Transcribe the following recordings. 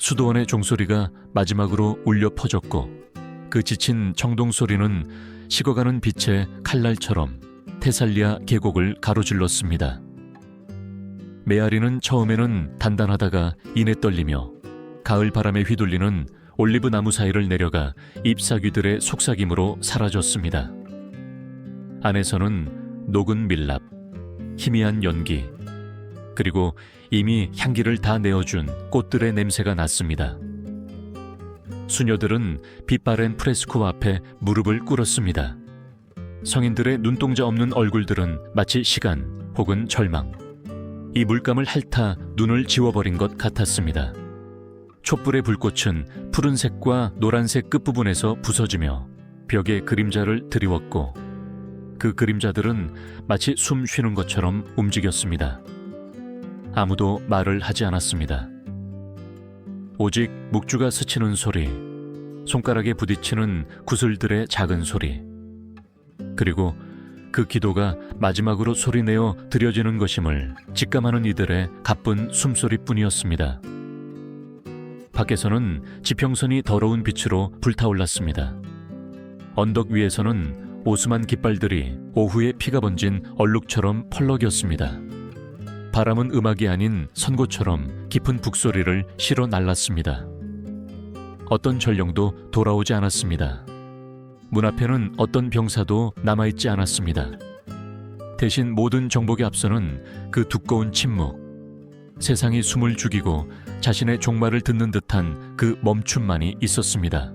수도원의 종소리가 마지막으로 울려 퍼졌고 그 지친 청동 소리는 식어가는 빛의 칼날처럼 테살리아 계곡을 가로질렀습니다. 메아리는 처음에는 단단하다가 이내 떨리며 가을 바람에 휘둘리는 올리브 나무 사이를 내려가 잎사귀들의 속삭임으로 사라졌습니다. 안에서는 녹은 밀랍, 희미한 연기, 그리고 이미 향기를 다 내어준 꽃들의 냄새가 났습니다. 수녀들은 빛바랜 프레스코 앞에 무릎을 꿇었습니다. 성인들의 눈동자 없는 얼굴들은 마치 시간 혹은 절망, 이 물감을 핥아 눈을 지워버린 것 같았습니다. 촛불의 불꽃은 푸른색과 노란색 끝부분에서 부서지며 벽에 그림자를 드리웠고 그 그림자들은 마치 숨 쉬는 것처럼 움직였습니다. 아무도 말을 하지 않았습니다. 오직 묵주가 스치는 소리, 손가락에 부딪히는 구슬들의 작은 소리, 그리고 그 기도가 마지막으로 소리내어 드려지는 것임을 직감하는 이들의 가쁜 숨소리뿐이었습니다. 밖에서는 지평선이 더러운 빛으로 불타올랐습니다. 언덕 위에서는 오스만 깃발들이 오후에 피가 번진 얼룩처럼 펄럭였습니다. 바람은 음악이 아닌 선고처럼 깊은 북소리를 실어 날랐습니다. 어떤 전령도 돌아오지 않았습니다. 문 앞에는 어떤 병사도 남아있지 않았습니다. 대신 모든 정복에 앞서는 그 두꺼운 침묵, 세상이 숨을 죽이고 자신의 종말을 듣는 듯한 그 멈춤만이 있었습니다.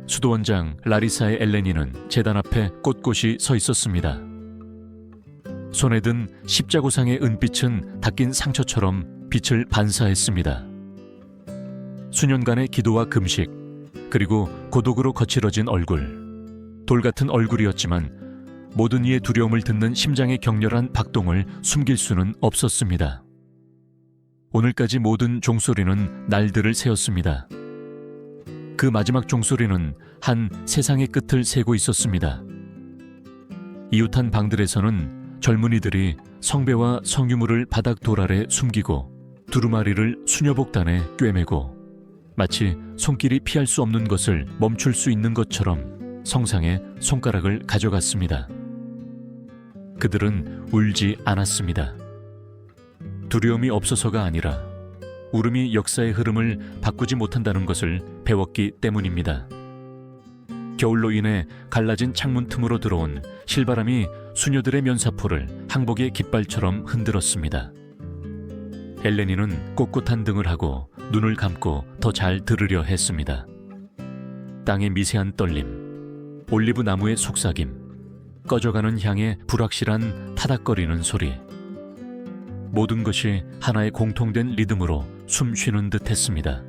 수도원장 라리사의 엘레니는 제단 앞에 꼿꼿이 서 있었습니다. 손에 든 십자고상의 은빛은 닦인 상처처럼 빛을 반사했습니다. 수년간의 기도와 금식, 그리고 고독으로 거칠어진 얼굴, 돌같은 얼굴이었지만 모든 이의 두려움을 듣는 심장의 격렬한 박동을 숨길 수는 없었습니다. 오늘까지 모든 종소리는 날들을 세웠습니다. 그 마지막 종소리는 한 세상의 끝을 세고 있었습니다. 이웃한 방들에서는 젊은이들이 성배와 성유물을 바닥 돌 아래 숨기고 두루마리를 수녀복단에 꿰매고 마치 손길이 피할 수 없는 것을 멈출 수 있는 것처럼 성상에 손가락을 가져갔습니다. 그들은 울지 않았습니다. 두려움이 없어서가 아니라 울음이 역사의 흐름을 바꾸지 못한다는 것을 배웠기 때문입니다. 겨울로 인해 갈라진 창문 틈으로 들어온 실바람이 수녀들의 면사포를 항복의 깃발처럼 흔들었습니다. 엘레니는 꼿꼿한 등을 하고 눈을 감고 더 잘 들으려 했습니다. 땅의 미세한 떨림, 올리브 나무의 속삭임, 꺼져가는 향의 불확실한 타닥거리는 소리, 모든 것이 하나의 공통된 리듬으로 숨 쉬는 듯 했습니다.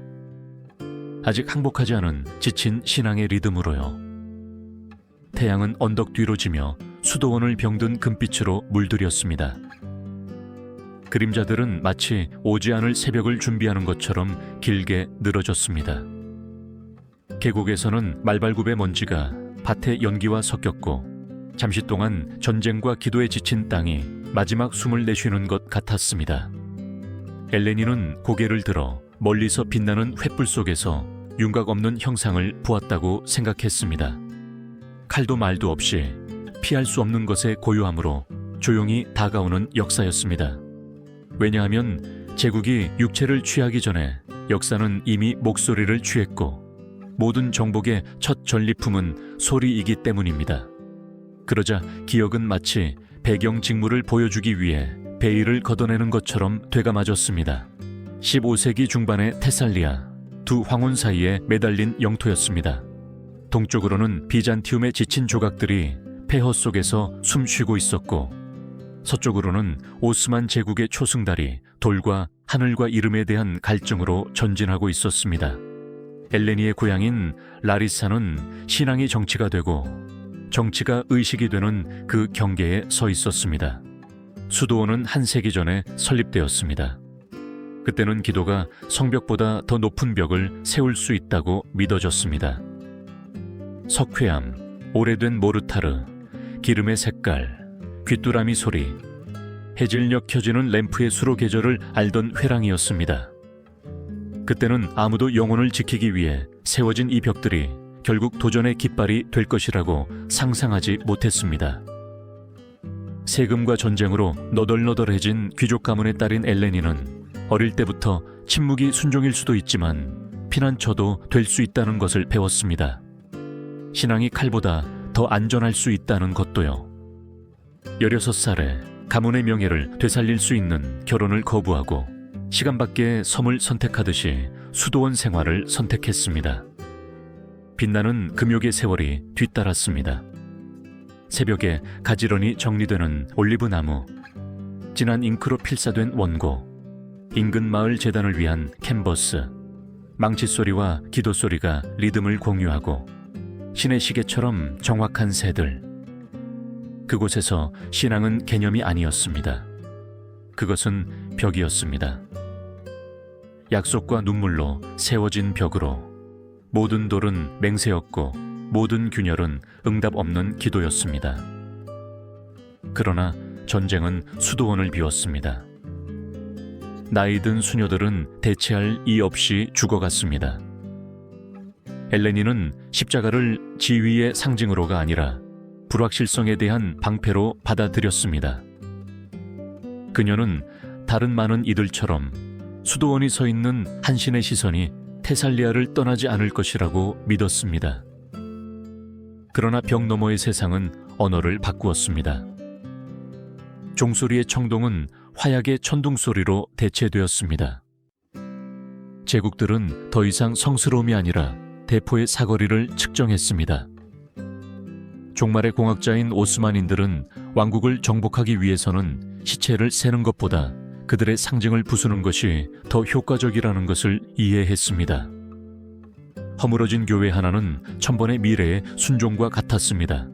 아직 항복하지 않은 지친 신앙의 리듬으로요. 태양은 언덕 뒤로 지며 수도원을 병든 금빛으로 물들였습니다. 그림자들은 마치 오지 않을 새벽을 준비하는 것처럼 길게 늘어졌습니다. 계곡에서는 말발굽의 먼지가 밭의 연기와 섞였고 잠시 동안 전쟁과 기도에 지친 땅이 마지막 숨을 내쉬는 것 같았습니다. 엘레니는 고개를 들어 멀리서 빛나는 횃불 속에서 윤곽 없는 형상을 보았다고 생각했습니다. 칼도 말도 없이 피할 수 없는 것의 고요함으로 조용히 다가오는 역사였습니다. 왜냐하면 제국이 육체를 취하기 전에 역사는 이미 목소리를 취했고 모든 정복의 첫 전리품은 소리이기 때문입니다. 그러자 기억은 마치 배경 직무를 보여주기 위해 베일을 걷어내는 것처럼 되감아졌습니다. 15세기 중반의 테살리아, 두 황혼 사이에 매달린 영토였습니다. 동쪽으로는 비잔티움의 지친 조각들이 폐허 속에서 숨쉬고 있었고 서쪽으로는 오스만 제국의 초승달이 돌과 하늘과 이름에 대한 갈증으로 전진하고 있었습니다. 엘레니의 고향인 라리사는 신앙이 정치가 되고 정치가 의식이 되는 그 경계에 서 있었습니다. 수도원은 한 세기 전에 설립되었습니다. 그때는 기도가 성벽보다 더 높은 벽을 세울 수 있다고 믿어졌습니다. 석회암, 오래된 모르타르, 기름의 색깔, 귀뚜라미 소리, 해질녘 켜지는 램프의 수로 계절을 알던 회랑이었습니다. 그때는 아무도 영혼을 지키기 위해 세워진 이 벽들이 결국 도전의 깃발이 될 것이라고 상상하지 못했습니다. 세금과 전쟁으로 너덜너덜해진 귀족 가문의 딸인 엘레니는 어릴 때부터 침묵이 순종일 수도 있지만 피난처도 될 수 있다는 것을 배웠습니다. 신앙이 칼보다 더 안전할 수 있다는 것도요. 16살에 가문의 명예를 되살릴 수 있는 결혼을 거부하고 시간 밖의 섬을 선택하듯이 수도원 생활을 선택했습니다. 빛나는 금욕의 세월이 뒤따랐습니다. 새벽에 가지런히 정리되는 올리브 나무, 진한 잉크로 필사된 원고, 인근 마을 재단을 위한 캔버스, 망치 소리와 기도 소리가 리듬을 공유하고 신의 시계처럼 정확한 새들. 그곳에서 신앙은 개념이 아니었습니다. 그것은 벽이었습니다. 약속과 눈물로 세워진 벽으로 모든 돌은 맹세였고 모든 균열은 응답 없는 기도였습니다. 그러나 전쟁은 수도원을 비웠습니다. 나이든 수녀들은 대체할 이 없이 죽어갔습니다. 엘레니는 십자가를 지위의 상징으로가 아니라 불확실성에 대한 방패로 받아들였습니다. 그녀는 다른 많은 이들처럼 수도원이 서 있는 한신의 시선이 테살리아를 떠나지 않을 것이라고 믿었습니다. 그러나 벽 너머의 세상은 언어를 바꾸었습니다. 종소리의 청동은 화약의 천둥소리로 대체되었습니다. 제국들은 더 이상 성스러움이 아니라 대포의 사거리를 측정했습니다. 종말의 공학자인 오스만인들은 왕국을 정복하기 위해서는 시체를 세는 것보다 그들의 상징을 부수는 것이 더 효과적이라는 것을 이해했습니다. 허물어진 교회 하나는 천번의 미래의 순종과 같았습니다.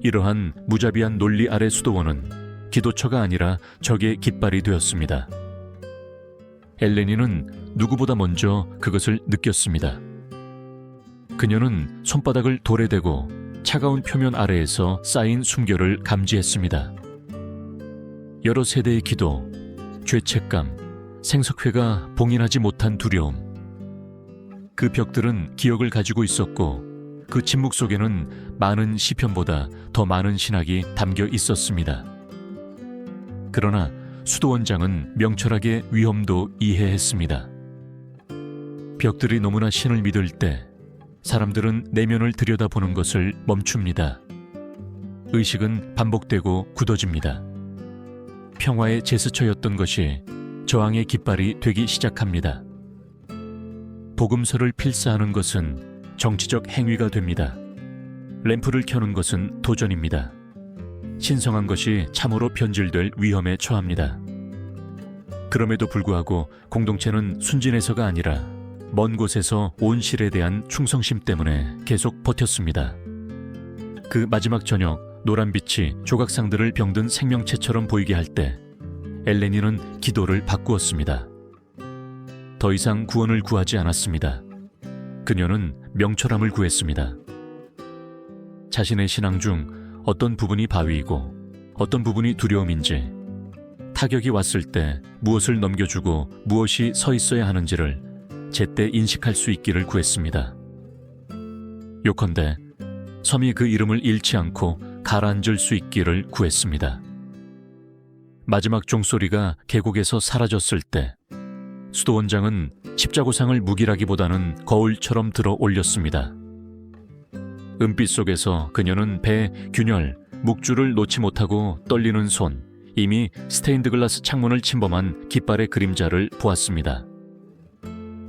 이러한 무자비한 논리 아래 수도원은 기도처가 아니라 적의 깃발이 되었습니다. 엘레니는 누구보다 먼저 그것을 느꼈습니다. 그녀는 손바닥을 돌에 대고 차가운 표면 아래에서 쌓인 숨결을 감지했습니다. 여러 세대의 기도, 죄책감, 생석회가 봉인하지 못한 두려움. 그 벽들은 기억을 가지고 있었고 그 침묵 속에는 많은 시편보다 더 많은 신학이 담겨 있었습니다. 그러나 수도원장은 명철하게 위험도 이해했습니다. 벽들이 너무나 신을 믿을 때 사람들은 내면을 들여다보는 것을 멈춥니다. 의식은 반복되고 굳어집니다. 평화의 제스처였던 것이 저항의 깃발이 되기 시작합니다. 복음서를 필사하는 것은 정치적 행위가 됩니다. 램프를 켜는 것은 도전입니다. 신성한 것이 참으로 변질될 위험에 처합니다. 그럼에도 불구하고 공동체는 순진해서가 아니라 먼 곳에서 온 실에 대한 충성심 때문에 계속 버텼습니다. 그 마지막 저녁, 노란빛이 조각상들을 병든 생명체처럼 보이게 할 때 엘레니는 기도를 바꾸었습니다. 더 이상 구원을 구하지 않았습니다. 그녀는 명철함을 구했습니다. 자신의 신앙 중 어떤 부분이 바위이고 어떤 부분이 두려움인지, 타격이 왔을 때 무엇을 넘겨주고 무엇이 서 있어야 하는지를 제때 인식할 수 있기를 구했습니다. 요컨대 섬이 그 이름을 잃지 않고 가라앉을 수 있기를 구했습니다. 마지막 종소리가 계곡에서 사라졌을 때 수도원장은 십자고상을 무기라기보다는 거울처럼 들어 올렸습니다. 은빛 속에서 그녀는 배, 균열, 묵주를 놓지 못하고 떨리는 손, 이미 스테인드 글라스 창문을 침범한 깃발의 그림자를 보았습니다.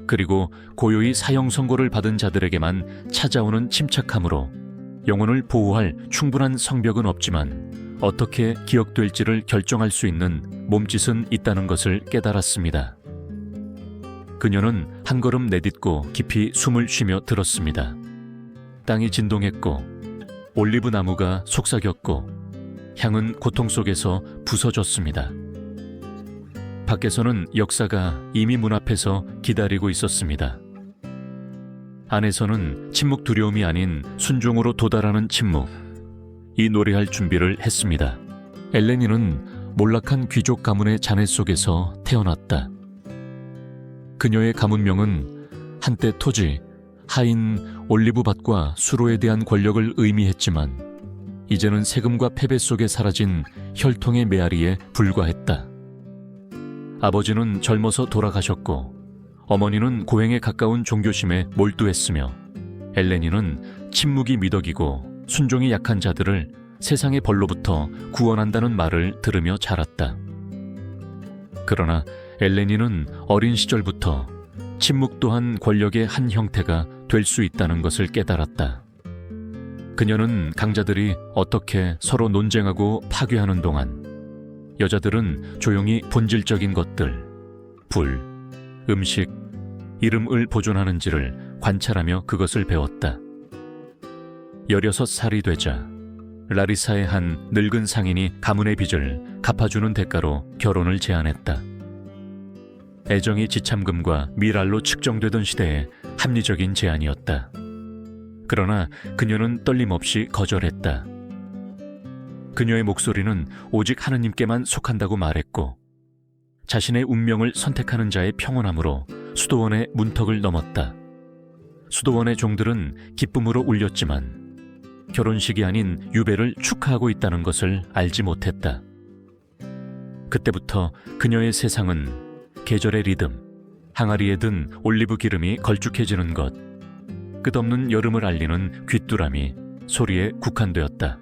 그리고 고요히 사형 선고를 받은 자들에게만 찾아오는 침착함으로 영혼을 보호할 충분한 성벽은 없지만 어떻게 기억될지를 결정할 수 있는 몸짓은 있다는 것을 깨달았습니다. 그녀는 한 걸음 내딛고 깊이 숨을 쉬며 들었습니다. 땅이 진동했고 올리브 나무가 속삭였고 향은 고통 속에서 부서졌습니다. 밖에서는 역사가 이미 문 앞에서 기다리고 있었습니다. 안에서는 침묵 두려움이 아닌 순종으로 도달하는 침묵, 이 노래할 준비를 했습니다. 엘레니는 몰락한 귀족 가문의 자네 속에서 태어났다. 그녀의 가문명은 한때 토지, 하인, 올리브밭과 수로에 대한 권력을 의미했지만 이제는 세금과 패배 속에 사라진 혈통의 메아리에 불과했다. 아버지는 젊어서 돌아가셨고 어머니는 고행에 가까운 종교심에 몰두했으며 엘레니는 침묵이 미덕이고 순종이 약한 자들을 세상의 벌로부터 구원한다는 말을 들으며 자랐다. 그러나 엘레니는 어린 시절부터 침묵 또한 권력의 한 형태가 될 수 있다는 것을 깨달았다. 그녀는 강자들이 어떻게 서로 논쟁하고 파괴하는 동안 여자들은 조용히 본질적인 것들, 불, 음식, 이름을 보존하는지를 관찰하며 그것을 배웠다. 16살이 되자 라리사의 한 늙은 상인이 가문의 빚을 갚아주는 대가로 결혼을 제안했다. 애정이 지참금과 미랄로 측정되던 시대에 합리적인 제안이었다. 그러나 그녀는 떨림없이 거절했다. 그녀의 목소리는 오직 하느님께만 속한다고 말했고 자신의 운명을 선택하는 자의 평온함으로 수도원의 문턱을 넘었다. 수도원의 종들은 기쁨으로 울렸지만 결혼식이 아닌 유배를 축하하고 있다는 것을 알지 못했다. 그때부터 그녀의 세상은 계절의 리듬, 항아리에 든 올리브 기름이 걸쭉해지는 것, 끝없는 여름을 알리는 귀뚜라미, 소리에 국한되었다.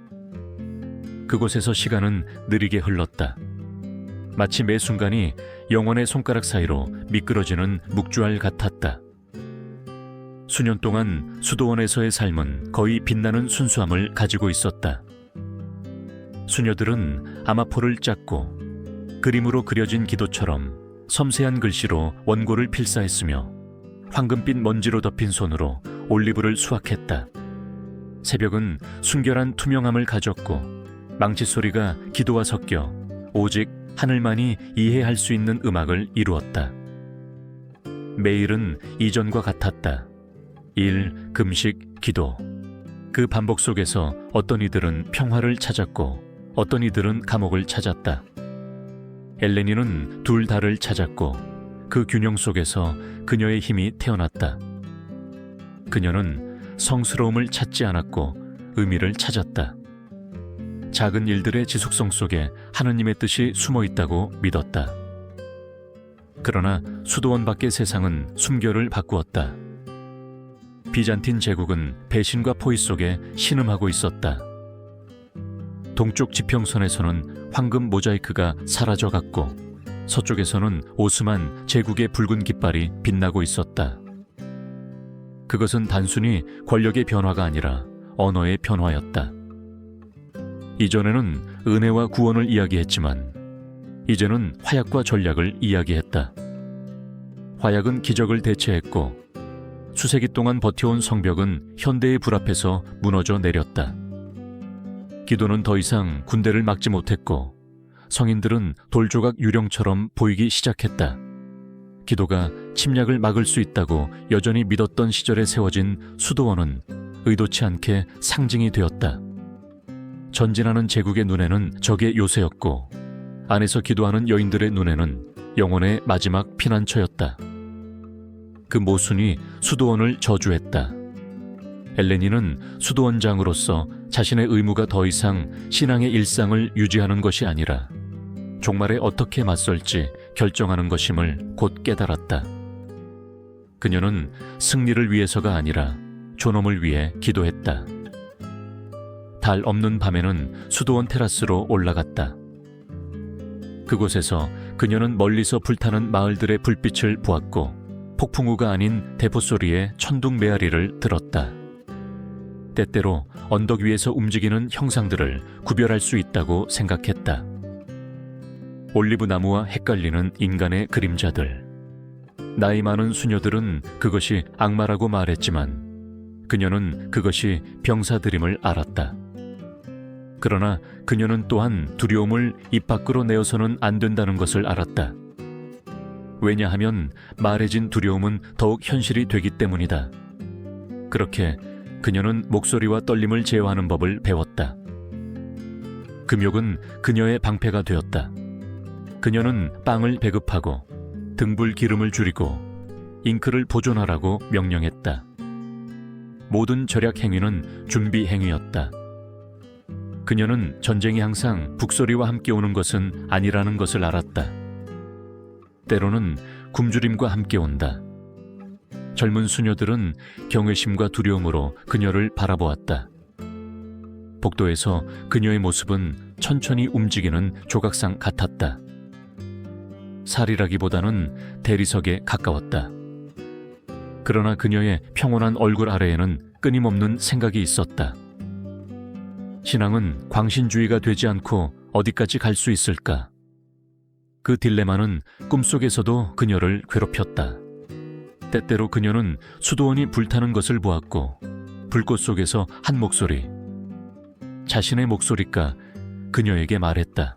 그곳에서 시간은 느리게 흘렀다. 마치 매 순간이 영혼의 손가락 사이로 미끄러지는 묵주알 같았다. 수년 동안 수도원에서의 삶은 거의 빛나는 순수함을 가지고 있었다. 수녀들은 아마포를 짰고 그림으로 그려진 기도처럼 섬세한 글씨로 원고를 필사했으며 황금빛 먼지로 덮인 손으로 올리브를 수확했다. 새벽은 순결한 투명함을 가졌고 망치 소리가 기도와 섞여 오직 하늘만이 이해할 수 있는 음악을 이루었다. 매일은 이전과 같았다. 일, 금식, 기도. 그 반복 속에서 어떤 이들은 평화를 찾았고 어떤 이들은 감옥을 찾았다. 엘레니는 둘 다를 찾았고 그 균형 속에서 그녀의 힘이 태어났다. 그녀는 성스러움을 찾지 않았고 의미를 찾았다. 작은 일들의 지속성 속에 하느님의 뜻이 숨어 있다고 믿었다. 그러나 수도원 밖의 세상은 숨결을 바꾸었다. 비잔틴 제국은 배신과 포위 속에 신음하고 있었다. 동쪽 지평선에서는 황금 모자이크가 사라져갔고 서쪽에서는 오스만 제국의 붉은 깃발이 빛나고 있었다. 그것은 단순히 권력의 변화가 아니라 언어의 변화였다. 이전에는 은혜와 구원을 이야기했지만 이제는 화약과 전략을 이야기했다. 화약은 기적을 대체했고 수세기 동안 버텨온 성벽은 현대의 불 앞에서 무너져 내렸다. 기도는 더 이상 군대를 막지 못했고 성인들은 돌조각 유령처럼 보이기 시작했다. 기도가 침략을 막을 수 있다고 여전히 믿었던 시절에 세워진 수도원은 의도치 않게 상징이 되었다. 전진하는 제국의 눈에는 적의 요새였고 안에서 기도하는 여인들의 눈에는 영혼의 마지막 피난처였다. 그 모순이 수도원을 저주했다. 엘레니는 수도원장으로서 자신의 의무가 더 이상 신앙의 일상을 유지하는 것이 아니라 종말에 어떻게 맞설지 결정하는 것임을 곧 깨달았다. 그녀는 승리를 위해서가 아니라 존엄을 위해 기도했다. 달 없는 밤에는 수도원 테라스로 올라갔다. 그곳에서 그녀는 멀리서 불타는 마을들의 불빛을 보았고 폭풍우가 아닌 대포 소리에 천둥 메아리를 들었다. 때때로 언덕 위에서 움직이는 형상들을 구별할 수 있다고 생각했다. 올리브 나무와 헷갈리는 인간의 그림자들. 나이 많은 수녀들은 그것이 악마라고 말했지만 그녀는 그것이 병사들임을 알았다. 그러나 그녀는 또한 두려움을 입 밖으로 내어서는 안 된다는 것을 알았다. 왜냐하면 말해진 두려움은 더욱 현실이 되기 때문이다. 그렇게 그녀는 목소리와 떨림을 제어하는 법을 배웠다. 금욕은 그녀의 방패가 되었다. 그녀는 빵을 배급하고 등불 기름을 줄이고 잉크를 보존하라고 명령했다. 모든 절약 행위는 준비 행위였다. 그녀는 전쟁이 항상 북소리와 함께 오는 것은 아니라는 것을 알았다. 때로는 굶주림과 함께 온다. 젊은 수녀들은 경외심과 두려움으로 그녀를 바라보았다. 복도에서 그녀의 모습은 천천히 움직이는 조각상 같았다. 살이라기보다는 대리석에 가까웠다. 그러나 그녀의 평온한 얼굴 아래에는 끊임없는 생각이 있었다. 신앙은 광신주의가 되지 않고 어디까지 갈 수 있을까? 그 딜레마는 꿈속에서도 그녀를 괴롭혔다. 때때로 그녀는 수도원이 불타는 것을 보았고 불꽃 속에서 한 목소리, 자신의 목소리가 그녀에게 말했다.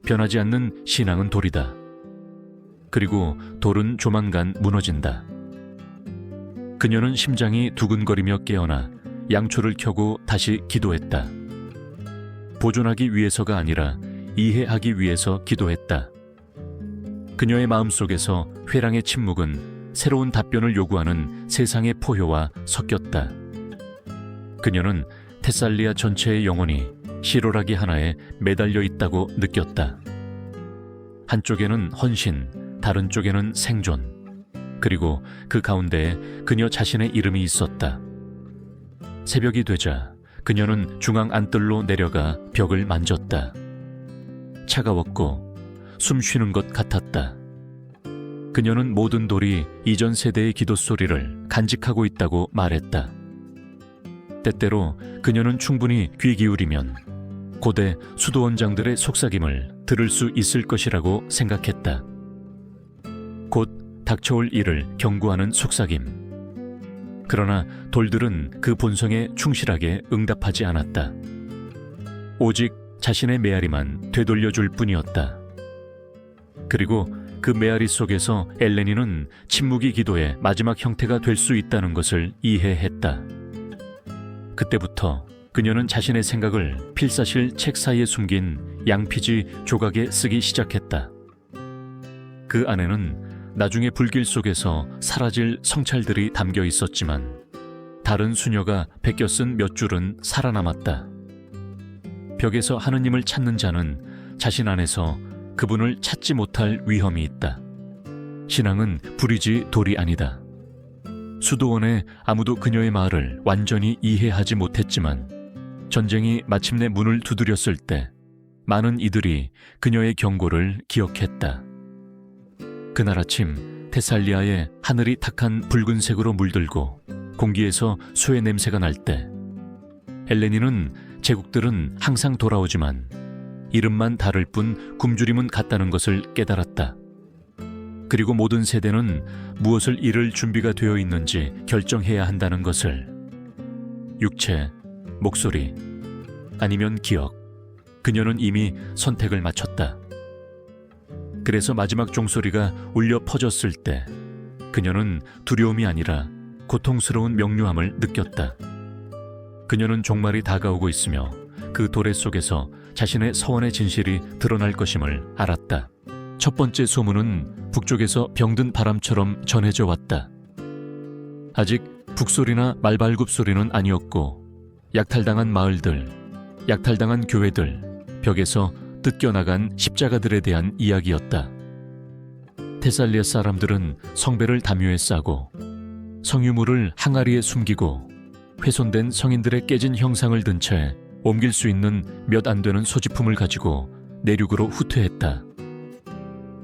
변하지 않는 신앙은 돌이다. 그리고 돌은 조만간 무너진다. 그녀는 심장이 두근거리며 깨어나 양초를 켜고 다시 기도했다. 보존하기 위해서가 아니라 이해하기 위해서 기도했다. 그녀의 마음속에서 회랑의 침묵은 새로운 답변을 요구하는 세상의 포효와 섞였다. 그녀는 테살리아 전체의 영혼이 시로라기 하나에 매달려 있다고 느꼈다. 한쪽에는 헌신, 다른 쪽에는 생존, 그리고 그 가운데에 그녀 자신의 이름이 있었다. 새벽이 되자 그녀는 중앙 안뜰로 내려가 벽을 만졌다. 차가웠고 숨 쉬는 것 같았다. 그녀는 모든 돌이 이전 세대의 기도 소리를 간직하고 있다고 말했다. 때때로 그녀는 충분히 귀 기울이면 고대 수도원장들의 속삭임을 들을 수 있을 것이라고 생각했다. 곧 닥쳐올 일을 경고하는 속삭임. 그러나 돌들은 그 본성에 충실하게 응답하지 않았다. 오직 자신의 메아리만 되돌려줄 뿐이었다. 그리고 그 메아리 속에서 엘레니는 침묵이 기도의 마지막 형태가 될 수 있다는 것을 이해했다. 그때부터 그녀는 자신의 생각을 필사실 책 사이에 숨긴 양피지 조각에 쓰기 시작했다. 그 안에는 나중에 불길 속에서 사라질 성찰들이 담겨 있었지만 다른 수녀가 베껴 쓴 몇 줄은 살아남았다. 벽에서 하느님을 찾는 자는 자신 안에서 그분을 찾지 못할 위험이 있다. 신앙은 불이지 돌이 아니다. 수도원에 아무도 그녀의 말을 완전히 이해하지 못했지만 전쟁이 마침내 문을 두드렸을 때 많은 이들이 그녀의 경고를 기억했다. 그날 아침 테살리아의 하늘이 탁한 붉은색으로 물들고 공기에서 수의 냄새가 날 때 엘레니는 제국들은 항상 돌아오지만 이름만 다를 뿐 굶주림은 같다는 것을 깨달았다. 그리고 모든 세대는 무엇을 잃을 준비가 되어 있는지 결정해야 한다는 것을. 육체, 목소리, 아니면 기억. 그녀는 이미 선택을 마쳤다. 그래서 마지막 종소리가 울려 퍼졌을 때 그녀는 두려움이 아니라 고통스러운 명료함을 느꼈다. 그녀는 종말이 다가오고 있으며 그 도래 속에서 자신의 서원의 진실이 드러날 것임을 알았다. 첫 번째 소문은 북쪽에서 병든 바람처럼 전해져 왔다. 아직 북소리나 말발굽 소리는 아니었고 약탈당한 마을들, 약탈당한 교회들, 벽에서 뜯겨나간 십자가들에 대한 이야기였다. 테살리아 사람들은 성배를 담요에 싸고 성유물을 항아리에 숨기고 훼손된 성인들의 깨진 형상을 든 채 옮길 수 있는 몇 안 되는 소지품을 가지고 내륙으로 후퇴했다.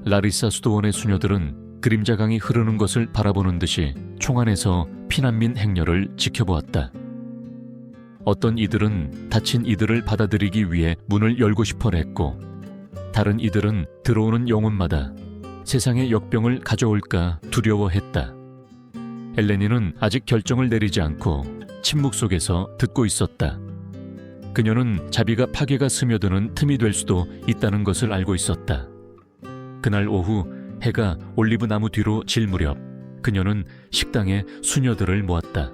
라리사 수도원의 수녀들은 그림자강이 흐르는 것을 바라보는 듯이 총 안에서 피난민 행렬을 지켜보았다. 어떤 이들은 다친 이들을 받아들이기 위해 문을 열고 싶어 했고 다른 이들은 들어오는 영혼마다 세상의 역병을 가져올까 두려워했다. 엘레니는 아직 결정을 내리지 않고 침묵 속에서 듣고 있었다. 그녀는 자비가 파괴가 스며드는 틈이 될 수도 있다는 것을 알고 있었다. 그날 오후 해가 올리브 나무 뒤로 질 무렵 그녀는 식당에 수녀들을 모았다.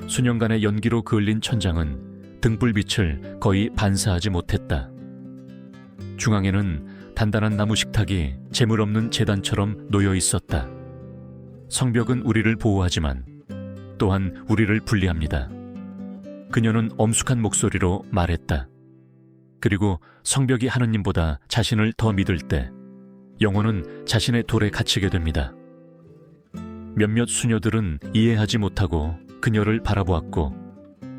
수년간의 연기로 그을린 천장은 등불빛을 거의 반사하지 못했다. 중앙에는 단단한 나무 식탁이 재물 없는 제단처럼 놓여 있었다. 성벽은 우리를 보호하지만 또한 우리를 분리합니다. 그녀는 엄숙한 목소리로 말했다. 그리고 성벽이 하느님보다 자신을 더 믿을 때 영혼은 자신의 돌에 갇히게 됩니다. 몇몇 수녀들은 이해하지 못하고 그녀를 바라보았고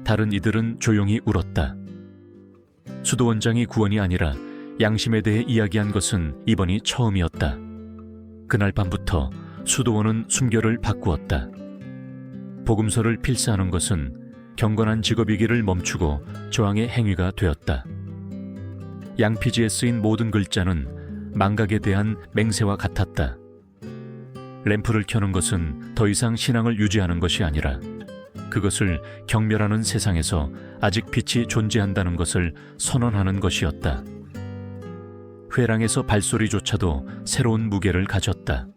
다른 이들은 조용히 울었다. 수도원장이 구원이 아니라 양심에 대해 이야기한 것은 이번이 처음이었다. 그날 밤부터 수도원은 순결을 바꾸었다. 복음서를 필사하는 것은 경건한 직업이기를 멈추고 저항의 행위가 되었다. 양피지에 쓰인 모든 글자는 망각에 대한 맹세와 같았다. 램프를 켜는 것은 더 이상 신앙을 유지하는 것이 아니라 그것을 경멸하는 세상에서 아직 빛이 존재한다는 것을 선언하는 것이었다. 회랑에서 발소리조차도 새로운 무게를 가졌다.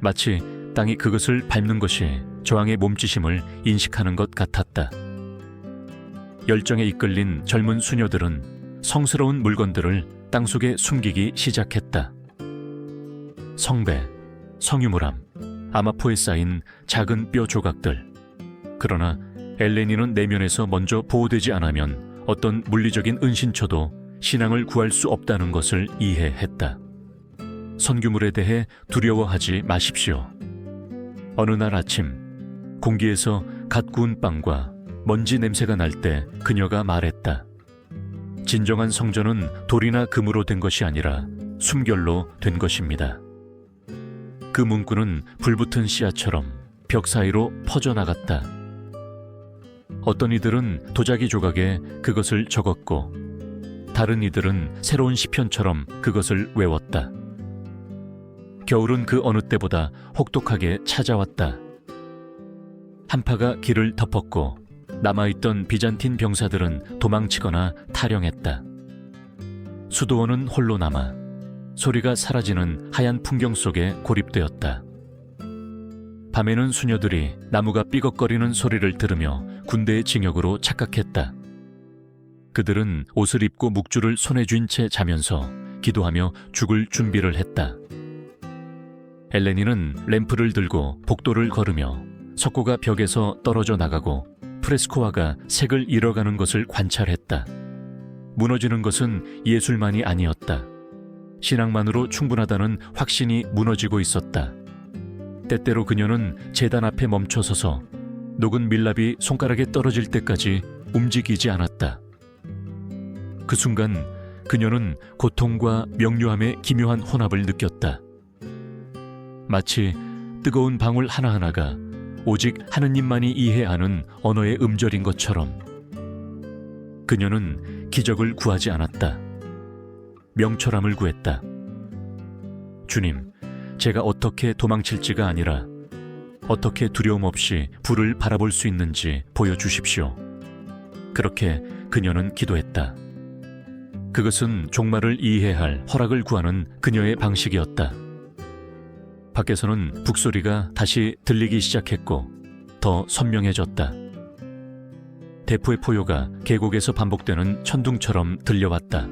마치 땅이 그것을 밟는 것이 저항의 몸짓임을 인식하는 것 같았다. 열정에 이끌린 젊은 수녀들은 성스러운 물건들을 땅속에 숨기기 시작했다. 성배, 성유물함, 아마포에 쌓인 작은 뼈 조각들. 그러나 엘레니는 내면에서 먼저 보호되지 않으면 어떤 물리적인 은신처도 신앙을 구할 수 없다는 것을 이해했다. 선규물에 대해 두려워하지 마십시오. 어느 날 아침, 공기에서 갓 구운 빵과 먼지 냄새가 날 때 그녀가 말했다. 진정한 성전은 돌이나 금으로 된 것이 아니라 숨결로 된 것입니다. 그 문구는 불붙은 씨앗처럼 벽 사이로 퍼져나갔다. 어떤 이들은 도자기 조각에 그것을 적었고 다른 이들은 새로운 시편처럼 그것을 외웠다. 겨울은 그 어느 때보다 혹독하게 찾아왔다. 한파가 길을 덮었고 남아있던 비잔틴 병사들은 도망치거나 탈영했다. 수도원은 홀로 남아 소리가 사라지는 하얀 풍경 속에 고립되었다. 밤에는 수녀들이 나무가 삐걱거리는 소리를 들으며 군대의 징역으로 착각했다. 그들은 옷을 입고 묵주를 손에 쥔 채 자면서 기도하며 죽을 준비를 했다. 엘레니는 램프를 들고 복도를 걸으며 석고가 벽에서 떨어져 나가고 프레스코화가 색을 잃어가는 것을 관찰했다. 무너지는 것은 예술만이 아니었다. 신앙만으로 충분하다는 확신이 무너지고 있었다. 때때로 그녀는 제단 앞에 멈춰서서 녹은 밀랍이 손가락에 떨어질 때까지 움직이지 않았다. 그 순간 그녀는 고통과 명료함의 기묘한 혼합을 느꼈다. 마치 뜨거운 방울 하나하나가 오직 하느님만이 이해하는 언어의 음절인 것처럼 그녀는 기적을 구하지 않았다. 명철함을 구했다. 주님, 제가 어떻게 도망칠지가 아니라 어떻게 두려움 없이 불을 바라볼 수 있는지 보여주십시오. 그렇게 그녀는 기도했다. 그것은 종말을 이해할 허락을 구하는 그녀의 방식이었다. 밖에서는 북소리가 다시 들리기 시작했고 더 선명해졌다. 대포의 포효가 계곡에서 반복되는 천둥처럼 들려왔다.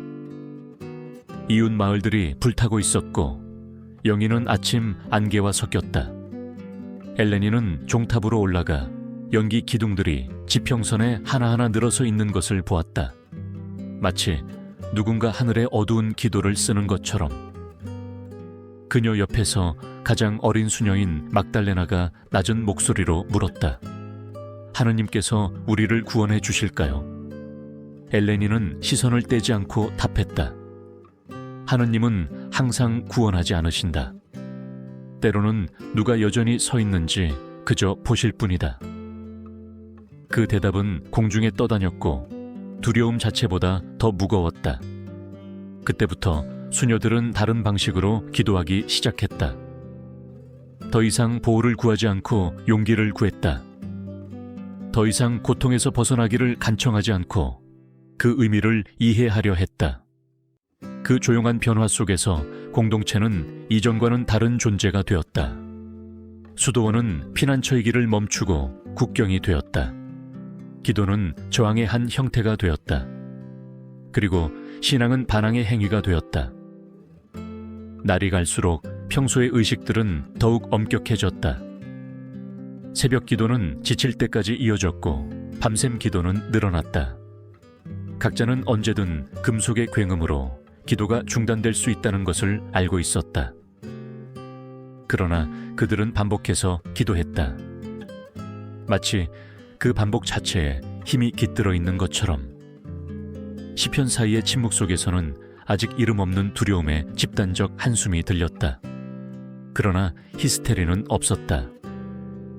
이웃 마을들이 불타고 있었고 영희는 아침 안개와 섞였다. 엘레니는 종탑으로 올라가 연기 기둥들이 지평선에 하나하나 늘어서 있는 것을 보았다. 마치 누군가 하늘에 어두운 기도를 쓰는 것처럼. 그녀 옆에서 가장 어린 수녀인 막달레나가 낮은 목소리로 물었다. 하느님께서 우리를 구원해 주실까요? 엘레니는 시선을 떼지 않고 답했다. 하느님은 항상 구원하지 않으신다. 때로는 누가 여전히 서 있는지 그저 보실 뿐이다. 그 대답은 공중에 떠다녔고 두려움 자체보다 더 무거웠다. 그때부터 수녀들은 다른 방식으로 기도하기 시작했다. 더 이상 보호를 구하지 않고 용기를 구했다. 더 이상 고통에서 벗어나기를 간청하지 않고 그 의미를 이해하려 했다. 그 조용한 변화 속에서 공동체는 이전과는 다른 존재가 되었다. 수도원은 피난처의 길을 멈추고 국경이 되었다. 기도는 저항의 한 형태가 되었다. 그리고 신앙은 반항의 행위가 되었다. 날이 갈수록 평소의 의식들은 더욱 엄격해졌다. 새벽 기도는 지칠 때까지 이어졌고 밤샘 기도는 늘어났다. 각자는 언제든 금속의 굉음으로 기도가 중단될 수 있다는 것을 알고 있었다. 그러나 그들은 반복해서 기도했다. 마치 그 반복 자체에 힘이 깃들어 있는 것처럼. 시편 사이의 침묵 속에서는 아직 이름 없는 두려움의 집단적 한숨이 들렸다. 그러나 히스테리는 없었다.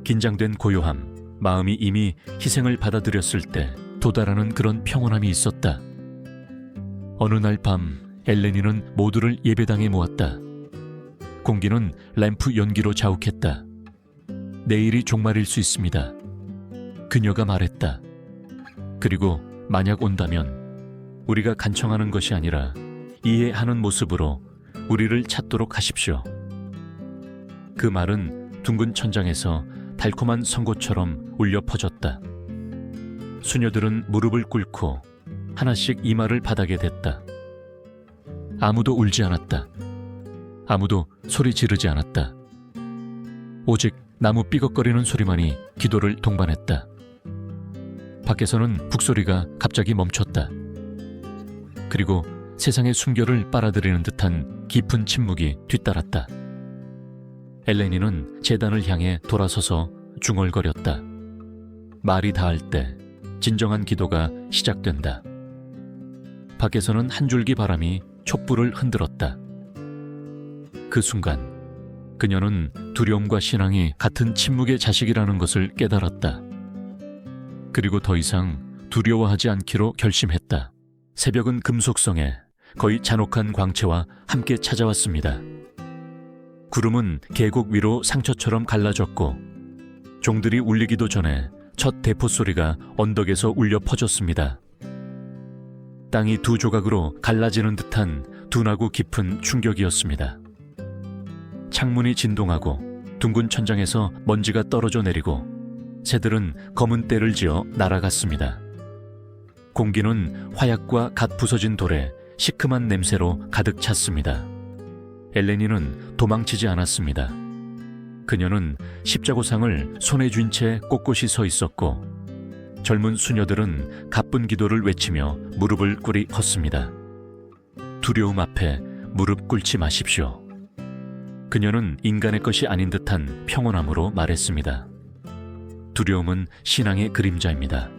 긴장된 고요함, 마음이 이미 희생을 받아들였을 때 도달하는 그런 평온함이 있었다. 어느 날 밤 엘레니는 모두를 예배당에 모았다. 공기는 램프 연기로 자욱했다. 내일이 종말일 수 있습니다. 그녀가 말했다. 그리고 만약 온다면 우리가 간청하는 것이 아니라 이해하는 모습으로 우리를 찾도록 하십시오. 그 말은 둥근 천장에서 달콤한 선고처럼 울려 퍼졌다. 수녀들은 무릎을 꿇고 하나씩 이마를 바닥에 댔다. 아무도 울지 않았다. 아무도 소리 지르지 않았다. 오직 나무 삐걱거리는 소리만이 기도를 동반했다. 밖에서는 북소리가 갑자기 멈췄다. 그리고 세상의 숨결을 빨아들이는 듯한 깊은 침묵이 뒤따랐다. 엘레니는 제단을 향해 돌아서서 중얼거렸다. 말이 닿을 때 진정한 기도가 시작된다. 밖에서는 한 줄기 바람이 촛불을 흔들었다. 그 순간 그녀는 두려움과 신앙이 같은 침묵의 자식이라는 것을 깨달았다. 그리고 더 이상 두려워하지 않기로 결심했다. 새벽은 금속성에 거의 잔혹한 광채와 함께 찾아왔습니다. 구름은 계곡 위로 상처처럼 갈라졌고 종들이 울리기도 전에 첫 대포 소리가 언덕에서 울려 퍼졌습니다. 땅이 두 조각으로 갈라지는 듯한 둔하고 깊은 충격이었습니다. 창문이 진동하고 둥근 천장에서 먼지가 떨어져 내리고 새들은 검은 떼를 지어 날아갔습니다. 공기는 화약과 갓 부서진 돌에 시큼한 냄새로 가득 찼습니다. 엘레니는 도망치지 않았습니다. 그녀는 십자고상을 손에 쥔 채 꼿꼿이 서 있었고 젊은 수녀들은 가쁜 기도를 외치며 무릎을 꿇이 컸습니다. 두려움 앞에 무릎 꿇지 마십시오. 그녀는 인간의 것이 아닌 듯한 평온함으로 말했습니다. 두려움은 신앙의 그림자입니다.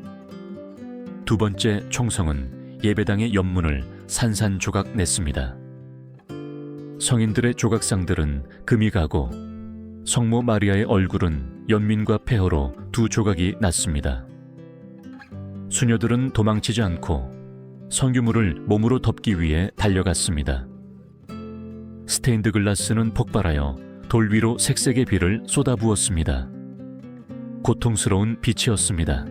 두 번째 총성은 예배당의 연문을 산산조각 냈습니다. 성인들의 조각상들은 금이 가고 성모 마리아의 얼굴은 연민과 폐허로 두 조각이 났습니다. 수녀들은 도망치지 않고 성유물을 몸으로 덮기 위해 달려갔습니다. 스테인드 글라스는 폭발하여 돌 위로 색색의 비를 쏟아부었습니다. 고통스러운 빛이었습니다.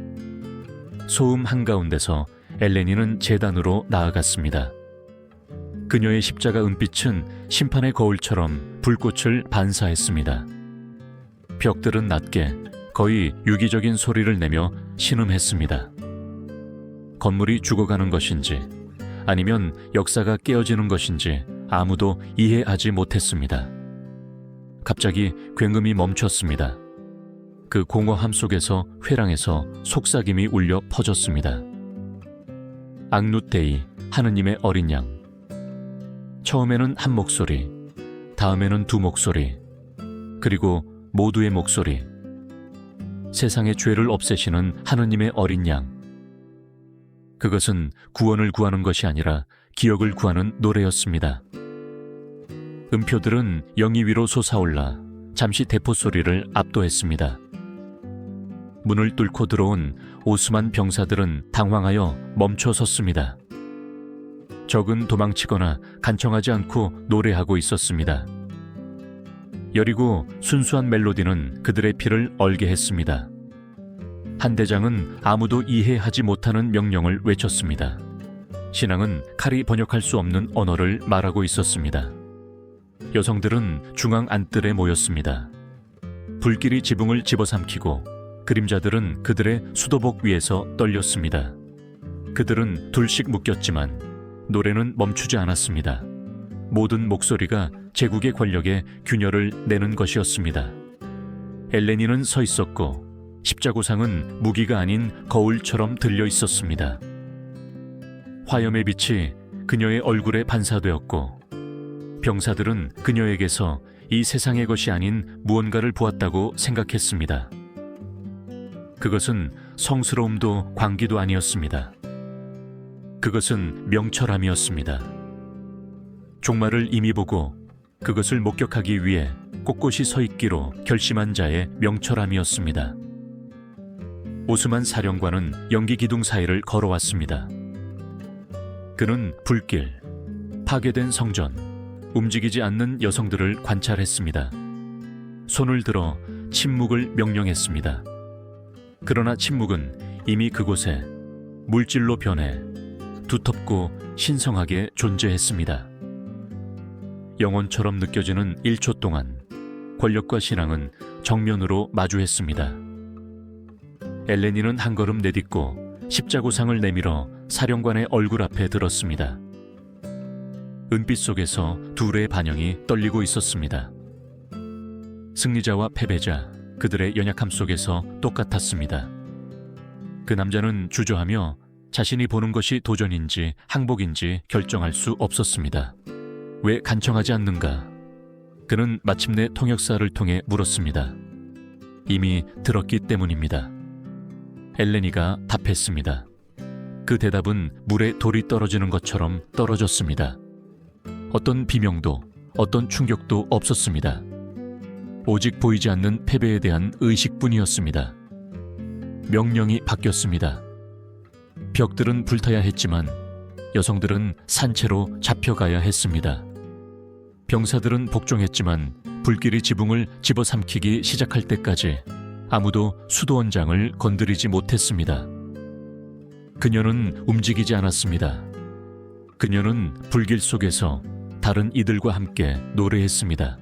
소음 한가운데서 엘레니는 제단으로 나아갔습니다. 그녀의 십자가 은빛은 심판의 거울처럼 불꽃을 반사했습니다. 벽들은 낮게 거의 유기적인 소리를 내며 신음했습니다. 건물이 죽어가는 것인지 아니면 역사가 깨어지는 것인지 아무도 이해하지 못했습니다. 갑자기 굉음이 멈췄습니다. 그 공허함 속에서 회랑에서 속삭임이 울려 퍼졌습니다. 앙누테이, 하느님의 어린 양. 처음에는 한 목소리, 다음에는 두 목소리, 그리고 모두의 목소리. 세상의 죄를 없애시는 하느님의 어린 양. 그것은 구원을 구하는 것이 아니라 기억을 구하는 노래였습니다. 음표들은 영이 위로 솟아올라 잠시 대포 소리를 압도했습니다. 문을 뚫고 들어온 오스만 병사들은 당황하여 멈춰 섰습니다. 적은 도망치거나 간청하지 않고 노래하고 있었습니다. 여리고 순수한 멜로디는 그들의 피를 얼게 했습니다. 한 대장은 아무도 이해하지 못하는 명령을 외쳤습니다. 신앙은 칼이 번역할 수 없는 언어를 말하고 있었습니다. 여성들은 중앙 안뜰에 모였습니다. 불길이 지붕을 집어삼키고 그림자들은 그들의 수도복 위에서 떨렸습니다. 그들은 둘씩 묶였지만 노래는 멈추지 않았습니다. 모든 목소리가 제국의 권력에 균열을 내는 것이었습니다. 엘레니는 서 있었고 십자고상은 무기가 아닌 거울처럼 들려 있었습니다. 화염의 빛이 그녀의 얼굴에 반사되었고 병사들은 그녀에게서 이 세상의 것이 아닌 무언가를 보았다고 생각했습니다. 그것은 성스러움도 광기도 아니었습니다. 그것은 명철함이었습니다. 종말을 이미 보고 그것을 목격하기 위해 꼿꼿이 서 있기로 결심한 자의 명철함이었습니다. 오스만 사령관은 연기 기둥 사이를 걸어왔습니다. 그는 불길, 파괴된 성전, 움직이지 않는 여성들을 관찰했습니다. 손을 들어 침묵을 명령했습니다. 그러나 침묵은 이미 그곳에 물질로 변해 두텁고 신성하게 존재했습니다. 영혼처럼 느껴지는 1초 동안 권력과 신앙은 정면으로 마주했습니다. 엘레니는 한 걸음 내딛고 십자고상을 내밀어 사령관의 얼굴 앞에 들었습니다. 은빛 속에서 둘의 반영이 떨리고 있었습니다. 승리자와 패배자, 그들의 연약함 속에서 똑같았습니다. 그 남자는 주저하며 자신이 보는 것이 도전인지 항복인지 결정할 수 없었습니다. 왜 간청하지 않는가? 그는 마침내 통역사를 통해 물었습니다. 이미 들었기 때문입니다. 엘레니가 답했습니다. 그 대답은 물에 돌이 떨어지는 것처럼 떨어졌습니다. 어떤 비명도, 어떤 충격도 없었습니다. 오직 보이지 않는 패배에 대한 의식뿐이었습니다. 명령이 바뀌었습니다. 벽들은 불타야 했지만 여성들은 산채로 잡혀가야 했습니다. 병사들은 복종했지만 불길이 지붕을 집어삼키기 시작할 때까지 아무도 수도원장을 건드리지 못했습니다. 그녀는 움직이지 않았습니다. 그녀는 불길 속에서 다른 이들과 함께 노래했습니다.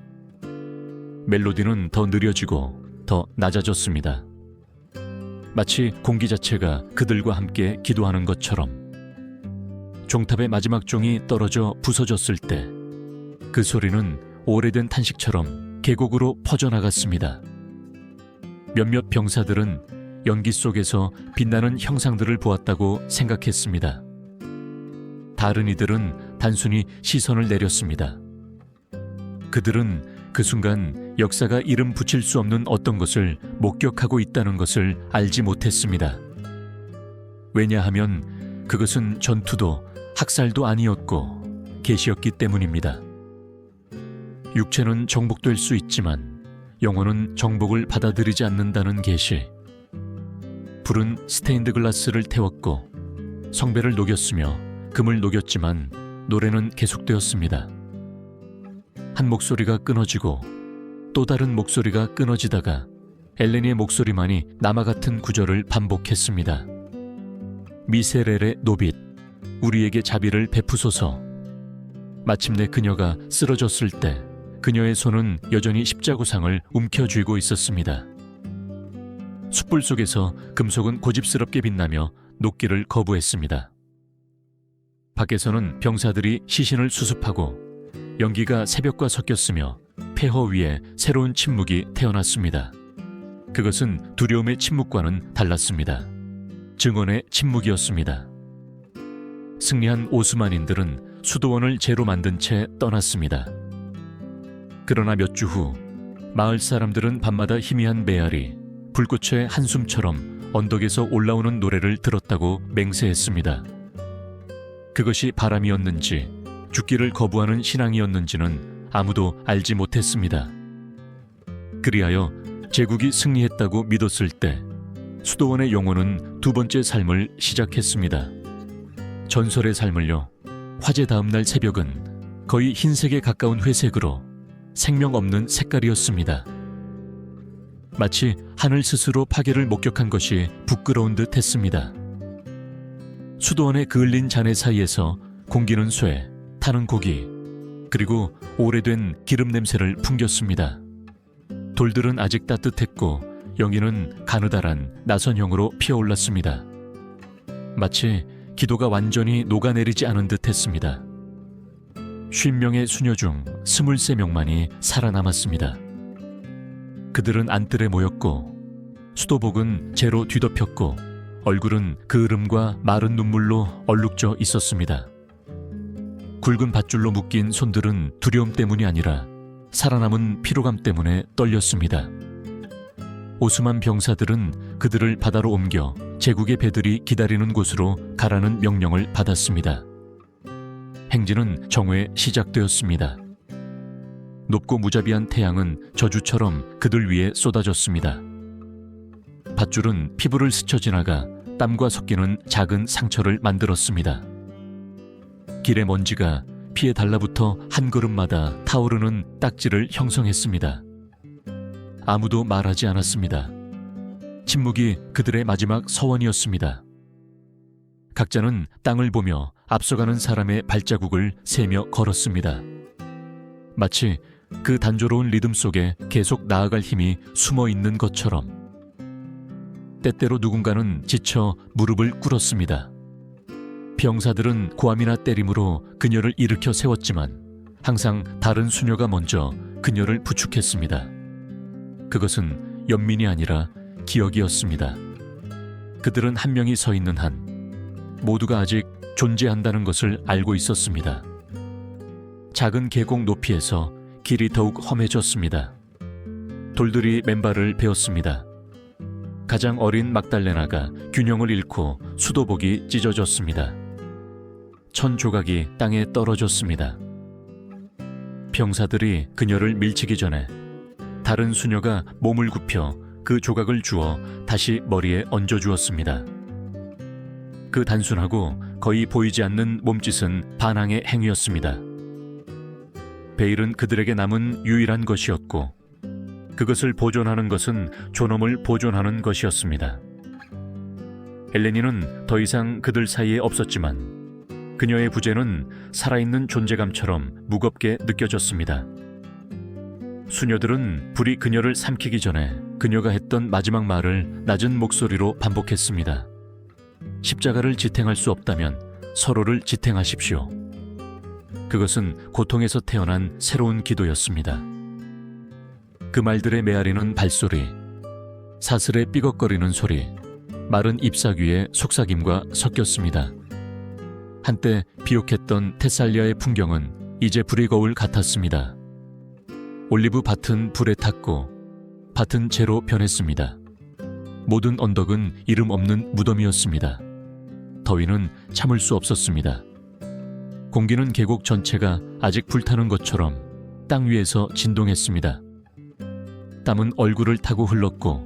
멜로디는 더 느려지고 더 낮아졌습니다. 마치 공기 자체가 그들과 함께 기도하는 것처럼. 종탑의 마지막 종이 떨어져 부서졌을 때 그 소리는 오래된 탄식처럼 계곡으로 퍼져나갔습니다. 몇몇 병사들은 연기 속에서 빛나는 형상들을 보았다고 생각했습니다. 다른 이들은 단순히 시선을 내렸습니다. 그들은 그 순간 역사가 이름 붙일 수 없는 어떤 것을 목격하고 있다는 것을 알지 못했습니다. 왜냐하면 그것은 전투도 학살도 아니었고 계시였기 때문입니다. 육체는 정복될 수 있지만 영혼은 정복을 받아들이지 않는다는 계시. 불은 스테인드 글라스를 태웠고 성배를 녹였으며 금을 녹였지만 노래는 계속되었습니다. 한 목소리가 끊어지고 또 다른 목소리가 끊어지다가 엘레니의 목소리만이 남아 같은 구절을 반복했습니다. 미세렐의 노빗, 우리에게 자비를 베푸소서. 마침내 그녀가 쓰러졌을 때 그녀의 손은 여전히 십자고상을 움켜쥐고 있었습니다. 숯불 속에서 금속은 고집스럽게 빛나며 녹기를 거부했습니다. 밖에서는 병사들이 시신을 수습하고 연기가 새벽과 섞였으며 폐허 위에 새로운 침묵이 태어났습니다. 그것은 두려움의 침묵과는 달랐습니다. 증언의 침묵이었습니다. 승리한 오스만인들은 수도원을 재로 만든 채 떠났습니다. 그러나 몇 주 후 마을 사람들은 밤마다 희미한 메아리, 불꽃의 한숨처럼 언덕에서 올라오는 노래를 들었다고 맹세했습니다. 그것이 바람이었는지 죽기를 거부하는 신앙이었는지는 아무도 알지 못했습니다. 그리하여 제국이 승리했다고 믿었을 때 수도원의 영혼은 두 번째 삶을 시작했습니다. 전설의 삶을요. 화재 다음 날 새벽은 거의 흰색에 가까운 회색으로 생명 없는 색깔이었습니다. 마치 하늘 스스로 파괴를 목격한 것이 부끄러운 듯 했습니다. 수도원의 그을린 잔해 사이에서 공기는 쇠, 타는 고기, 그리고 오래된 기름 냄새를 풍겼습니다. 돌들은 아직 따뜻했고 연기는 가느다란 나선형으로 피어올랐습니다. 마치 기도가 완전히 녹아내리지 않은 듯 했습니다. 50명의 수녀 중 23명만이 살아남았습니다. 그들은 안뜰에 모였고 수도복은 재로 뒤덮였고 얼굴은 그을음과 마른 눈물로 얼룩져 있었습니다. 굵은 밧줄로 묶인 손들은 두려움 때문이 아니라 살아남은 피로감 때문에 떨렸습니다. 오스만 병사들은 그들을 바다로 옮겨 제국의 배들이 기다리는 곳으로 가라는 명령을 받았습니다. 행진은 정오에 시작되었습니다. 높고 무자비한 태양은 저주처럼 그들 위에 쏟아졌습니다. 밧줄은 피부를 스쳐 지나가 땀과 섞이는 작은 상처를 만들었습니다. 길의 먼지가 피에 달라붙어 한 걸음마다 타오르는 딱지를 형성했습니다. 아무도 말하지 않았습니다. 침묵이 그들의 마지막 서원이었습니다. 각자는 땅을 보며 앞서가는 사람의 발자국을 세며 걸었습니다. 마치 그 단조로운 리듬 속에 계속 나아갈 힘이 숨어 있는 것처럼. 때때로 누군가는 지쳐 무릎을 꿇었습니다. 병사들은 고함이나 때림으로 그녀를 일으켜 세웠지만 항상 다른 수녀가 먼저 그녀를 부축했습니다. 그것은 연민이 아니라 기억이었습니다. 그들은 한 명이 서 있는 한 모두가 아직 존재한다는 것을 알고 있었습니다. 작은 계곡 높이에서 길이 더욱 험해졌습니다. 돌들이 맨발을 베었습니다. 가장 어린 막달레나가 균형을 잃고 수도복이 찢어졌습니다. 천 조각이 땅에 떨어졌습니다. 병사들이 그녀를 밀치기 전에 다른 수녀가 몸을 굽혀 그 조각을 주워 다시 머리에 얹어주었습니다. 그 단순하고 거의 보이지 않는 몸짓은 반항의 행위였습니다. 베일은 그들에게 남은 유일한 것이었고 그것을 보존하는 것은 존엄을 보존하는 것이었습니다. 엘레니는 더 이상 그들 사이에 없었지만 그녀의 부재는 살아있는 존재감처럼 무겁게 느껴졌습니다. 수녀들은 불이 그녀를 삼키기 전에 그녀가 했던 마지막 말을 낮은 목소리로 반복했습니다. 십자가를 지탱할 수 없다면 서로를 지탱하십시오. 그것은 고통에서 태어난 새로운 기도였습니다. 그 말들의 메아리는 발소리, 사슬의 삐걱거리는 소리, 마른 잎사귀의 속삭임과 섞였습니다. 한때 비옥했던 테살리아의 풍경은 이제 불의 거울 같았습니다. 올리브 밭은 불에 탔고 밭은 재로 변했습니다. 모든 언덕은 이름 없는 무덤이었습니다. 더위는 참을 수 없었습니다. 공기는 계곡 전체가 아직 불타는 것처럼 땅 위에서 진동했습니다. 땀은 얼굴을 타고 흘렀고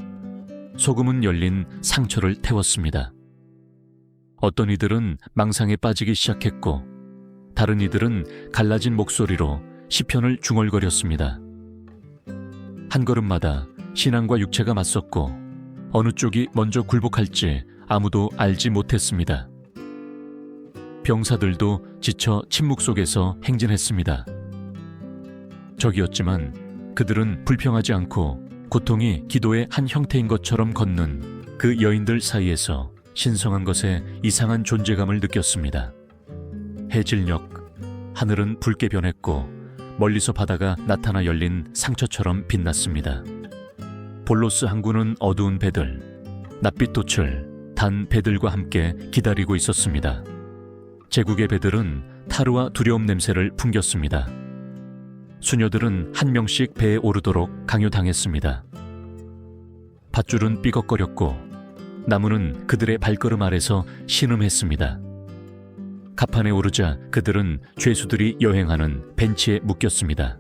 소금은 열린 상처를 태웠습니다. 어떤 이들은 망상에 빠지기 시작했고 다른 이들은 갈라진 목소리로 시편을 중얼거렸습니다. 한 걸음마다 신앙과 육체가 맞섰고 어느 쪽이 먼저 굴복할지 아무도 알지 못했습니다. 병사들도 지쳐 침묵 속에서 행진했습니다. 적이었지만 그들은 불평하지 않고 고통이 기도의 한 형태인 것처럼 걷는 그 여인들 사이에서 신성한 것에 이상한 존재감을 느꼈습니다. 해질녘, 하늘은 붉게 변했고 멀리서 바다가 나타나 열린 상처처럼 빛났습니다. 볼로스 항구는 어두운 배들, 낯빛 돛을 단 배들과 함께 기다리고 있었습니다. 제국의 배들은 타르와 두려움 냄새를 풍겼습니다. 수녀들은 한 명씩 배에 오르도록 강요당했습니다. 밧줄은 삐걱거렸고 나무는 그들의 발걸음 아래서 신음했습니다. 갑판에 오르자 그들은 죄수들이 여행하는 벤치에 묶였습니다.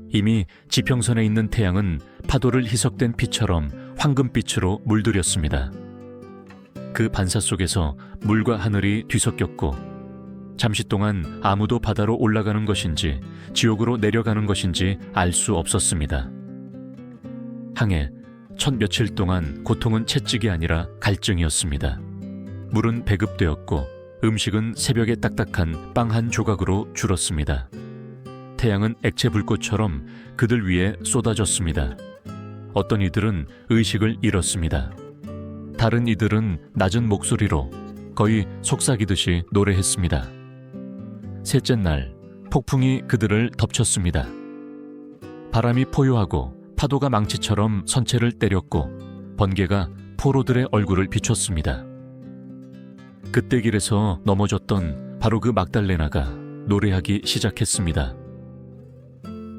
이미 지평선에 있는 태양은 파도를 희석된 피처럼 황금빛으로 물들였습니다. 그 반사 속에서 물과 하늘이 뒤섞였고 잠시 동안 아무도 바다로 올라가는 것인지 지옥으로 내려가는 것인지 알 수 없었습니다. 항해 첫 며칠 동안 고통은 채찍이 아니라 갈증이었습니다. 물은 배급되었고 음식은 새벽에 딱딱한 빵 한 조각으로 줄었습니다. 태양은 액체 불꽃처럼 그들 위에 쏟아졌습니다. 어떤 이들은 의식을 잃었습니다. 다른 이들은 낮은 목소리로 거의 속삭이듯이 노래했습니다. 셋째 날 폭풍이 그들을 덮쳤습니다. 바람이 포효하고 파도가 망치처럼 선체를 때렸고 번개가 포로들의 얼굴을 비췄습니다. 그때 길에서 넘어졌던 바로 그 magdalena가 노래하기 시작했습니다.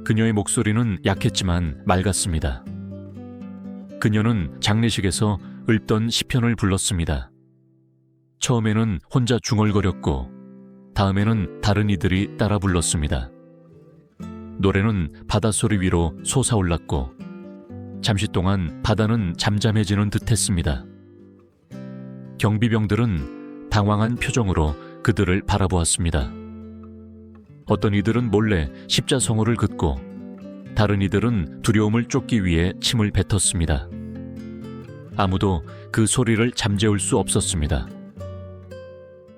그녀의 목소리는 약했지만 맑았습니다. 그녀는 장례식에서 읊던 시편을 불렀습니다. 처음에는 혼자 중얼거렸고 다음에는 다른 이들이 따라 불렀습니다. 노래는 바닷소리 위로 솟아올랐고 잠시 동안 바다는 잠잠해지는 듯했습니다. 경비병들은 당황한 표정으로 그들을 바라보았습니다. 어떤 이들은 몰래 십자성호를 긋고 다른 이들은 두려움을 쫓기 위해 침을 뱉었습니다. 아무도 그 소리를 잠재울 수 없었습니다.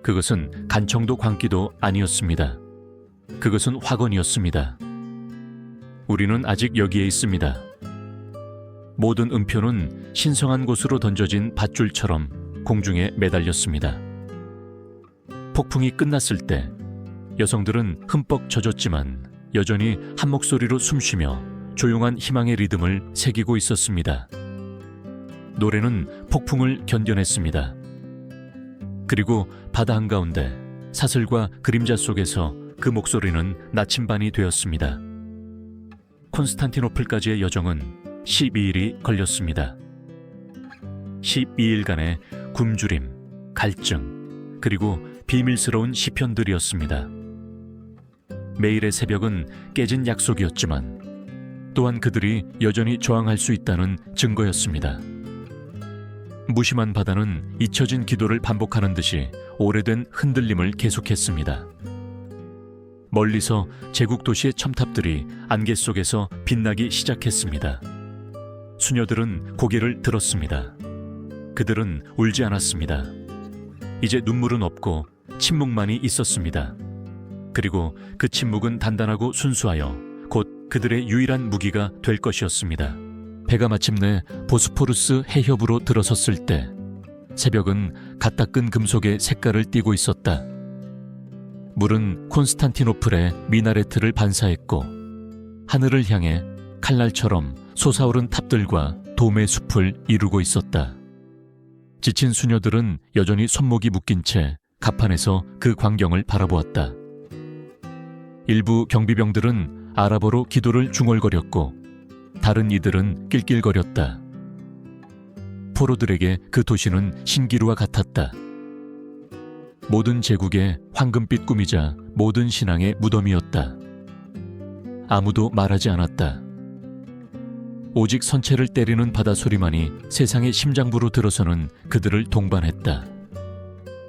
그것은 간청도 광기도 아니었습니다. 그것은 화건이었습니다. 우리는 아직 여기에 있습니다. 모든 음표는 신성한 곳으로 던져진 밧줄처럼 공중에 매달렸습니다. 폭풍이 끝났을 때 여성들은 흠뻑 젖었지만 여전히 한 목소리로 숨쉬며 조용한 희망의 리듬을 새기고 있었습니다. 노래는 폭풍을 견뎌냈습니다. 그리고 바다 한가운데 사슬과 그림자 속에서 그 목소리는 나침반이 되었습니다. 콘스탄티노플까지의 여정은 12일이 걸렸습니다. 12일간의 굶주림, 갈증, 그리고 비밀스러운 시편들이었습니다. 매일의 새벽은 깨진 약속이었지만 또한 그들이 여전히 저항할 수 있다는 증거였습니다. 무심한 바다는 잊혀진 기도를 반복하는 듯이 오래된 흔들림을 계속했습니다. 멀리서 제국 도시의 첨탑들이 안개 속에서 빛나기 시작했습니다. 수녀들은 고개를 들었습니다. 그들은 울지 않았습니다. 이제 눈물은 없고 침묵만이 있었습니다. 그리고 그 침묵은 단단하고 순수하여 곧 그들의 유일한 무기가 될 것이었습니다. 배가 마침내 보스포루스 해협으로 들어섰을 때 새벽은 갓 닦은 금속의 색깔을 띠고 있었다. 물은 콘스탄티노플의 미나레트를 반사했고 하늘을 향해 칼날처럼 솟아오른 탑들과 돔의 숲을 이루고 있었다. 지친 수녀들은 여전히 손목이 묶인 채 갑판에서 그 광경을 바라보았다. 일부 경비병들은 아랍어로 기도를 중얼거렸고 다른 이들은 낄낄거렸다. 포로들에게 그 도시는 신기루와 같았다. 모든 제국의 황금빛 꿈이자 모든 신앙의 무덤이었다. 아무도 말하지 않았다. 오직 선체를 때리는 바다 소리만이 세상의 심장부로 들어서는 그들을 동반했다.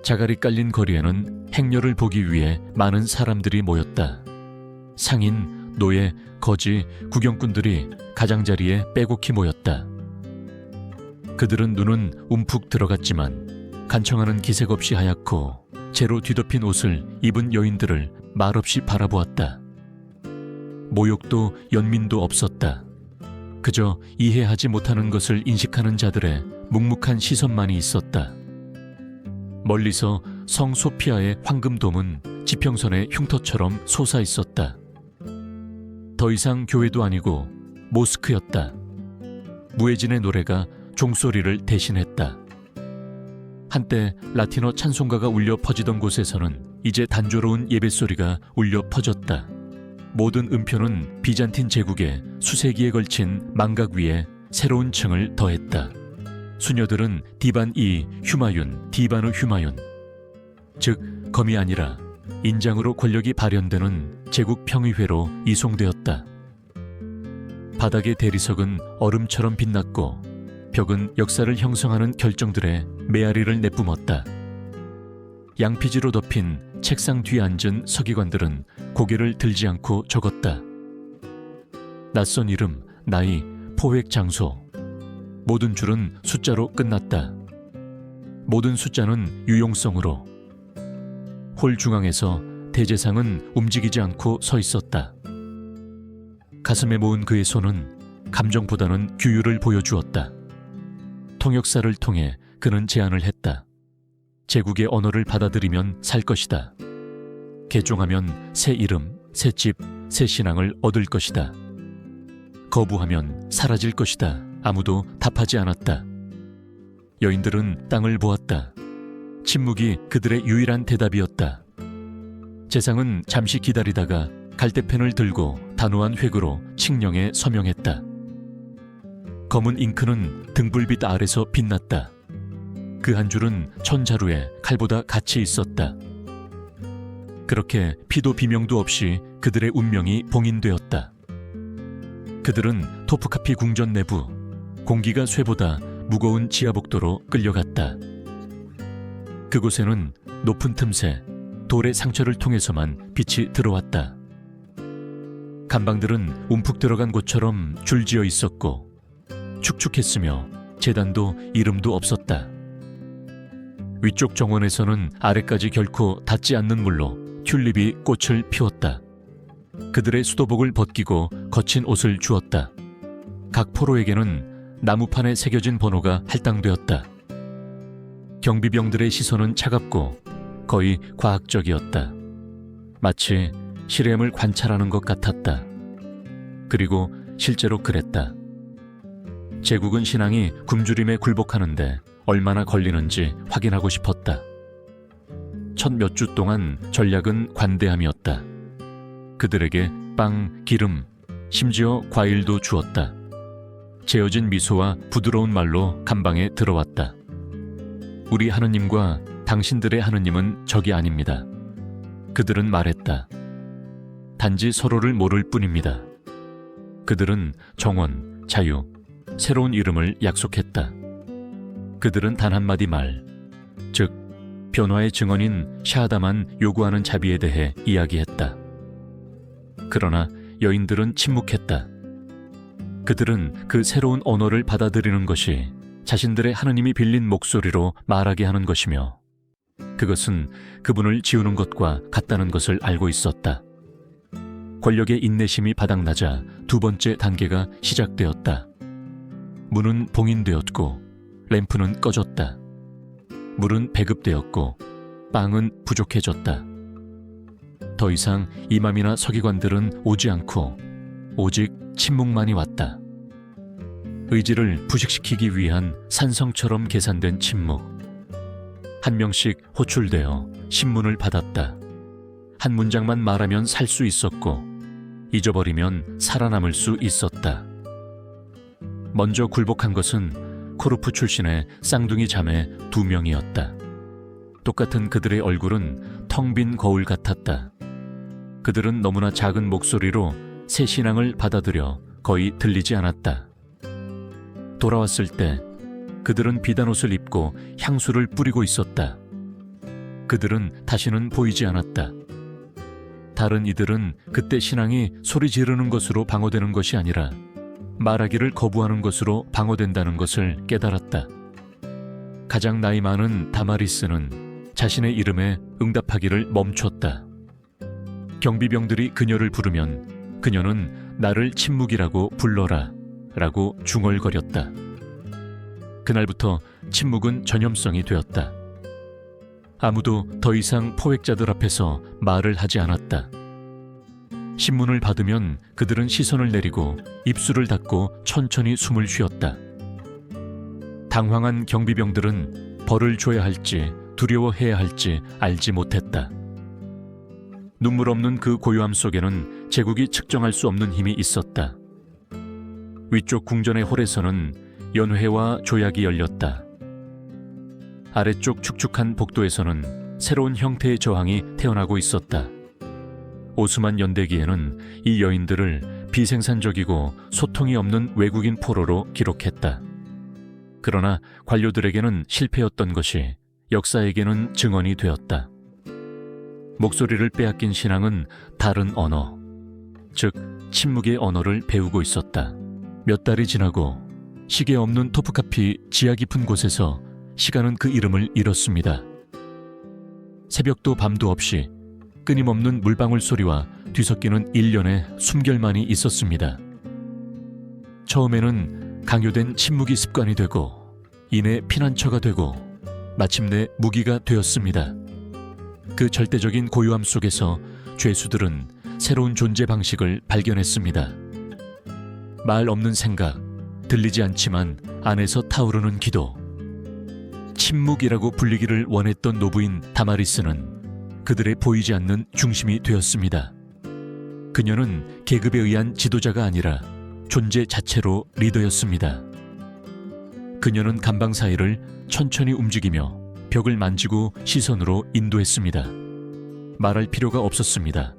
자갈이 깔린 거리에는 행렬을 보기 위해 많은 사람들이 모였다. 상인, 노예, 거지, 구경꾼들이 가장자리에 빼곡히 모였다. 그들은 눈은 움푹 들어갔지만 간청하는 기색 없이 하얗고 재로 뒤덮인 옷을 입은 여인들을 말없이 바라보았다. 모욕도 연민도 없었다. 그저 이해하지 못하는 것을 인식하는 자들의 묵묵한 시선만이 있었다. 멀리서 성 소피아의 황금돔은 지평선의 흉터처럼 솟아 있었다. 더 이상 교회도 아니고 모스크였다. 무에진의 노래가 종소리를 대신했다. 한때 라틴어 찬송가가 울려 퍼지던 곳에서는 이제 단조로운 예배소리가 울려 퍼졌다. 모든 음표는 비잔틴 제국의 수세기에 걸친 망각 위에 새로운 층을 더했다. 수녀들은 디반-이 휴마윤, 디바누 휴마윤, 즉 검이 아니라 인장으로 권력이 발현되는 제국 평의회로 이송되었다. 바닥의 대리석은 얼음처럼 빛났고 벽은 역사를 형성하는 결정들의 메아리를 내뿜었다. 양피지로 덮인 책상 뒤에 앉은 서기관들은 고개를 들지 않고 적었다. 낯선 이름, 나이, 포획 장소, 모든 줄은 숫자로 끝났다. 모든 숫자는 유용성으로. 홀 중앙에서 대제상은 움직이지 않고 서 있었다. 가슴에 모은 그의 손은 감정보다는 규율을 보여주었다. 통역사를 통해 그는 제안을 했다. 제국의 언어를 받아들이면 살 것이다. 개종하면 새 이름, 새 집, 새 신앙을 얻을 것이다. 거부하면 사라질 것이다. 아무도 답하지 않았다. 여인들은 땅을 보았다. 침묵이 그들의 유일한 대답이었다. 재상은 잠시 기다리다가 갈대펜을 들고 단호한 회구로 칙령에 서명했다. 검은 잉크는 등불빛 아래서 빛났다. 그 한 줄은 천자루에 칼보다 같이 있었다. 그렇게 피도 비명도 없이 그들의 운명이 봉인되었다. 그들은 토프카피 궁전 내부, 공기가 쇠보다 무거운 지하복도로 끌려갔다. 그곳에는 높은 틈새, 돌의 상처를 통해서만 빛이 들어왔다. 간방들은 움푹 들어간 곳처럼 줄지어 있었고 축축했으며 제단도 이름도 없었다. 위쪽 정원에서는 아래까지 결코 닿지 않는 물로 튤립이 꽃을 피웠다. 그들의 수도복을 벗기고 거친 옷을 주었다. 각 포로에게는 나무판에 새겨진 번호가 할당되었다. 경비병들의 시선은 차갑고 거의 과학적이었다. 마치 시렘을 관찰하는 것 같았다. 그리고 실제로 그랬다. 제국은 신앙이 굶주림에 굴복하는데 얼마나 걸리는지 확인하고 싶었다. 첫 몇 주 동안 전략은 관대함이었다. 그들에게 빵, 기름, 심지어 과일도 주었다. 재어진 미소와 부드러운 말로 감방에 들어왔다. 우리 하느님과 당신들의 하느님은 적이 아닙니다. 그들은 말했다. 단지 서로를 모를 뿐입니다. 그들은 정원, 자유, 새로운 이름을 약속했다. 그들은 단 한마디 말, 즉 변화의 증언인 샤하다만 요구하는 자비에 대해 이야기했다. 그러나 여인들은 침묵했다. 그들은 그 새로운 언어를 받아들이는 것이 자신들의 하느님이 빌린 목소리로 말하게 하는 것이며 그것은 그분을 지우는 것과 같다는 것을 알고 있었다. 권력의 인내심이 바닥나자 두 번째 단계가 시작되었다. 문은 봉인되었고 램프는 꺼졌다. 물은 배급되었고 빵은 부족해졌다. 더 이상 이맘이나 서기관들은 오지 않고 오직 침묵만이 왔다. 의지를 부식시키기 위한 산성처럼 계산된 침묵. 한 명씩 호출되어 신문을 받았다. 한 문장만 말하면 살 수 있었고 잊어버리면 살아남을 수 있었다. 먼저 굴복한 것은 코르프 출신의 쌍둥이 자매 2명이었다. 똑같은 그들의 얼굴은 텅 빈 거울 같았다. 그들은 너무나 작은 목소리로 새 신앙을 받아들여 거의 들리지 않았다. 돌아왔을 때 그들은 비단 옷을 입고 향수를 뿌리고 있었다. 그들은 다시는 보이지 않았다. 다른 이들은 그때 신앙이 소리 지르는 것으로 방어되는 것이 아니라 말하기를 거부하는 것으로 방어된다는 것을 깨달았다. 가장 나이 많은 다마리스는 자신의 이름에 응답하기를 멈췄다. 경비병들이 그녀를 부르면 그녀는 나를 침묵이라고 불러라 라고 중얼거렸다. 그날부터 침묵은 전염성이 되었다. 아무도 더 이상 포획자들 앞에서 말을 하지 않았다. 신문을 받으면 그들은 시선을 내리고 입술을 닫고 천천히 숨을 쉬었다. 당황한 경비병들은 벌을 줘야 할지 두려워해야 할지 알지 못했다. 눈물 없는 그 고요함 속에는 제국이 측정할 수 없는 힘이 있었다. 위쪽 궁전의 홀에서는 연회와 조약이 열렸다. 아래쪽 축축한 복도에서는 새로운 형태의 저항이 태어나고 있었다. 오스만 연대기에는 이 여인들을 비생산적이고 소통이 없는 외국인 포로로 기록했다. 그러나 관료들에게는 실패였던 것이 역사에게는 증언이 되었다. 목소리를 빼앗긴 신앙은 다른 언어, 즉 침묵의 언어를 배우고 있었다. 몇 달이 지나고 시계 없는 토프카피 지하 깊은 곳에서 시간은 그 이름을 잃었습니다. 새벽도 밤도 없이 끊임없는 물방울 소리와 뒤섞이는 일련의 숨결만이 있었습니다. 처음에는 강요된 침묵이 습관이 되고 이내 피난처가 되고 마침내 무기가 되었습니다. 그 절대적인 고요함 속에서 죄수들은 새로운 존재 방식을 발견했습니다. 말 없는 생각, 들리지 않지만 안에서 타오르는 기도. 침묵이라고 불리기를 원했던 노부인 다마리스는 그들의 보이지 않는 중심이 되었습니다. 그녀는 계급에 의한 지도자가 아니라 존재 자체로 리더였습니다. 그녀는 감방 사이를 천천히 움직이며 벽을 만지고 시선으로 인도했습니다. 말할 필요가 없었습니다.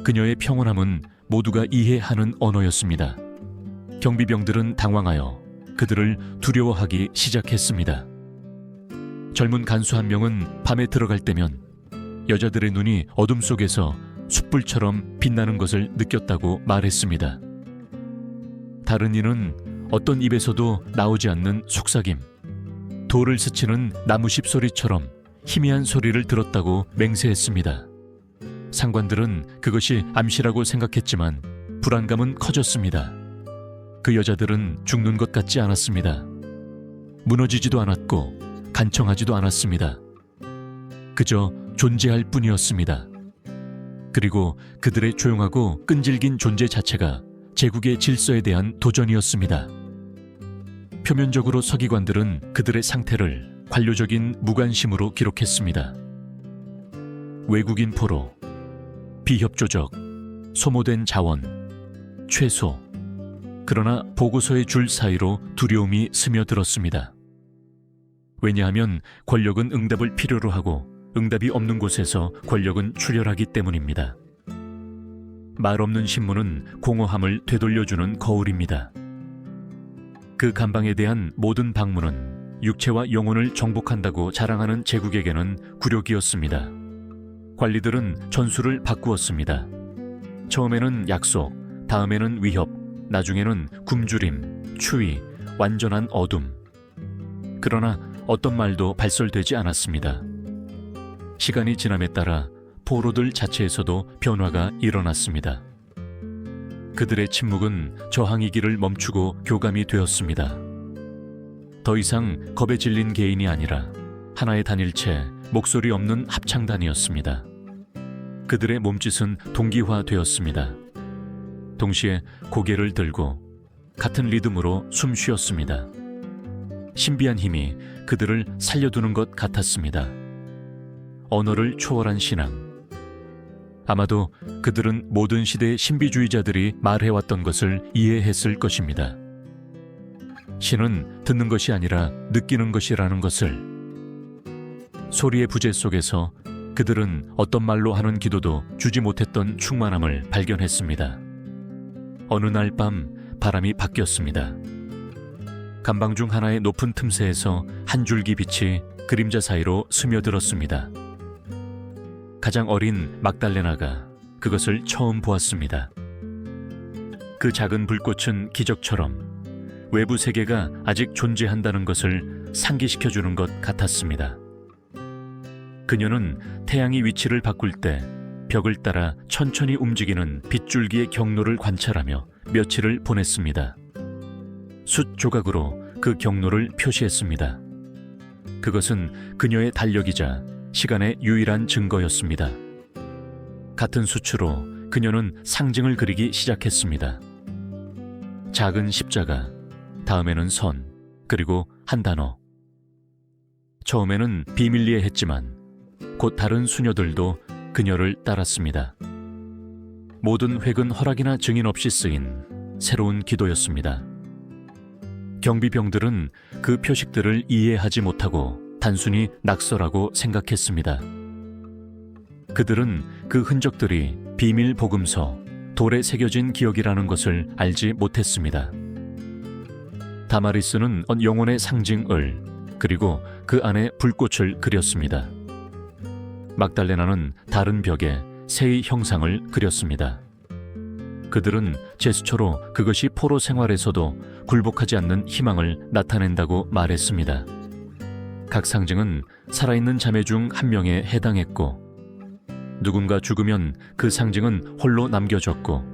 그녀의 평온함은 모두가 이해하는 언어였습니다. 경비병들은 당황하여 그들을 두려워하기 시작했습니다. 젊은 간수 한 명은 밤에 들어갈 때면 여자들의 눈이 어둠 속에서 숯불처럼 빛나는 것을 느꼈다고 말했습니다. 다른 이는 어떤 입에서도 나오지 않는 속삭임, 돌을 스치는 나무십 소리처럼 희미한 소리를 들었다고 맹세했습니다. 상관들은 그것이 암시라고 생각했지만 불안감은 커졌습니다. 그 여자들은 죽는 것 같지 않았습니다. 무너지지도 않았고 간청하지도 않았습니다. 그저 존재할 뿐이었습니다. 그리고 그들의 조용하고 끈질긴 존재 자체가 제국의 질서에 대한 도전이었습니다. 표면적으로 서기관들은 그들의 상태를 관료적인 무관심으로 기록했습니다. 외국인 포로, 비협조적, 소모된 자원, 최소. 그러나 보고서의 줄 사이로 두려움이 스며들었습니다. 왜냐하면 권력은 응답을 필요로 하고 응답이 없는 곳에서 권력은 출혈하기 때문입니다. 말 없는 신문은 공허함을 되돌려주는 거울입니다. 그 감방에 대한 모든 방문은 육체와 영혼을 정복한다고 자랑하는 제국에게는 굴욕이었습니다. 관리들은 전술을 바꾸었습니다. 처음에는 약속, 다음에는 위협, 나중에는 굶주림, 추위, 완전한 어둠. 그러나 어떤 말도 발설되지 않았습니다. 시간이 지남에 따라 포로들 자체에서도 변화가 일어났습니다. 그들의 침묵은 저항이기를 멈추고 교감이 되었습니다. 더 이상 겁에 질린 개인이 아니라 하나의 단일체, 목소리 없는 합창단이었습니다. 그들의 몸짓은 동기화되었습니다. 동시에 고개를 들고 같은 리듬으로 숨 쉬었습니다. 신비한 힘이 그들을 살려두는 것 같았습니다. 언어를 초월한 신앙. 아마도 그들은 모든 시대의 신비주의자들이 말해왔던 것을 이해했을 것입니다. 신은 듣는 것이 아니라 느끼는 것이라는 것을. 소리의 부재 속에서 그들은 어떤 말로 하는 기도도 주지 못했던 충만함을 발견했습니다. 어느 날 밤 바람이 바뀌었습니다. 감방 중 하나의 높은 틈새에서 한 줄기 빛이 그림자 사이로 스며들었습니다. 가장 어린 막달레나가 그것을 처음 보았습니다. 그 작은 불꽃은 기적처럼 외부 세계가 아직 존재한다는 것을 상기시켜주는 것 같았습니다. 그녀는 태양이 위치를 바꿀 때 벽을 따라 천천히 움직이는 빗줄기의 경로를 관찰하며 며칠을 보냈습니다. 숫 조각으로 그 경로를 표시했습니다. 그것은 그녀의 달력이자 시간의 유일한 증거였습니다. 같은 수치로 그녀는 상징을 그리기 시작했습니다. 작은 십자가, 다음에는 선, 그리고 한 단어. 처음에는 비밀리에 했지만 곧 다른 수녀들도 그녀를 따랐습니다. 모든 획은 허락이나 증인 없이 쓰인 새로운 기도였습니다. 경비병들은 그 표식들을 이해하지 못하고 단순히 낙서라고 생각했습니다. 그들은 그 흔적들이 비밀 복음서, 돌에 새겨진 기억이라는 것을 알지 못했습니다. 다마리스는 영혼의 상징을, 그리고 그 안에 불꽃을 그렸습니다. 막달레나는 다른 벽에 새의 형상을 그렸습니다. 그들은 제스처로 그것이 포로 생활에서도 굴복하지 않는 희망을 나타낸다고 말했습니다. 각 상징은 살아있는 자매 중 한 명에 해당했고, 누군가 죽으면 그 상징은 홀로 남겨졌고,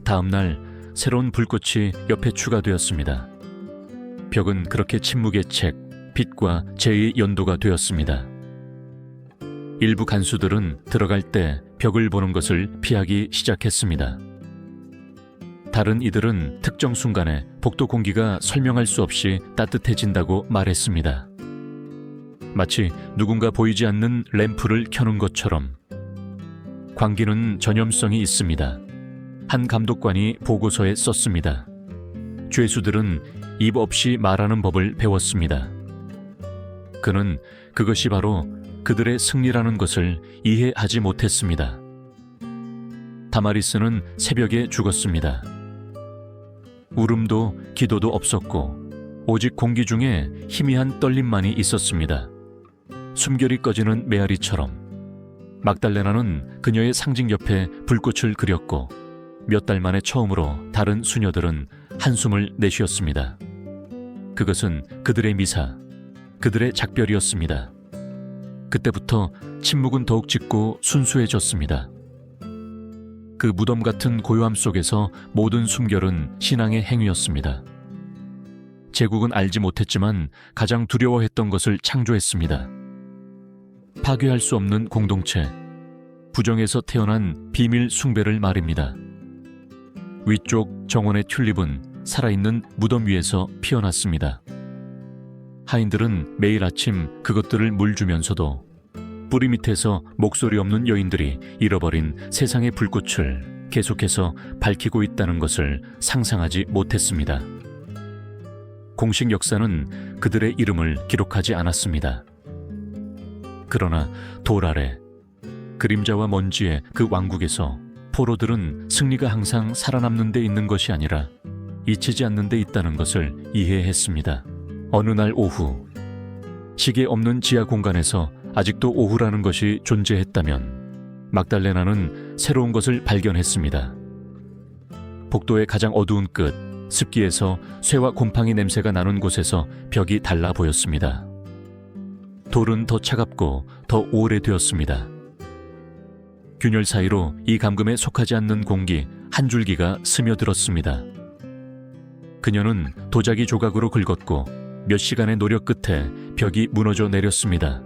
다음 날 새로운 불꽃이 옆에 추가되었습니다. 벽은 그렇게 침묵의 책, 빛과 재의 연도가 되었습니다. 일부 간수들은 들어갈 때 벽을 보는 것을 피하기 시작했습니다. 다른 이들은 특정 순간에 복도 공기가 설명할 수 없이 따뜻해진다고 말했습니다. 마치 누군가 보이지 않는 램프를 켜는 것처럼. 광기는 전염성이 있습니다. 한 감독관이 보고서에 썼습니다. 죄수들은 입 없이 말하는 법을 배웠습니다. 그는 그것이 바로 그들의 승리라는 것을 이해하지 못했습니다. 다마리스는 새벽에 죽었습니다. 울음도 기도도 없었고 오직 공기 중에 희미한 떨림만이 있었습니다. 숨결이 꺼지는 메아리처럼. 막달레나는 그녀의 상징 옆에 불꽃을 그렸고 몇 달 만에 처음으로 다른 수녀들은 한숨을 내쉬었습니다. 그것은 그들의 미사, 그들의 작별이었습니다. 그때부터 침묵은 더욱 짙고 순수해졌습니다. 그 무덤 같은 고요함 속에서 모든 숨결은 신앙의 행위였습니다. 제국은 알지 못했지만 가장 두려워했던 것을 창조했습니다. 파괴할 수 없는 공동체, 부정에서 태어난 비밀 숭배를 말입니다. 위쪽 정원의 튤립은 살아있는 무덤 위에서 피어났습니다. 하인들은 매일 아침 그것들을 물 주면서도 뿌리 밑에서 목소리 없는 여인들이 잃어버린 세상의 불꽃을 계속해서 밝히고 있다는 것을 상상하지 못했습니다. 공식 역사는 그들의 이름을 기록하지 않았습니다. 그러나 돌 아래, 그림자와 먼지의 그 왕국에서 포로들은 승리가 항상 살아남는 데 있는 것이 아니라 잊히지 않는 데 있다는 것을 이해했습니다. 어느 날 오후, 시계 없는 지하 공간에서 아직도 오후라는 것이 존재했다면 막달레나는 새로운 것을 발견했습니다. 복도의 가장 어두운 끝, 습기에서 쇠와 곰팡이 냄새가 나는 곳에서 벽이 달라 보였습니다. 돌은 더 차갑고 더 오래되었습니다. 균열 사이로 이 감금에 속하지 않는 공기 한 줄기가 스며들었습니다. 그녀는 도자기 조각으로 긁었고 몇 시간의 노력 끝에 벽이 무너져 내렸습니다.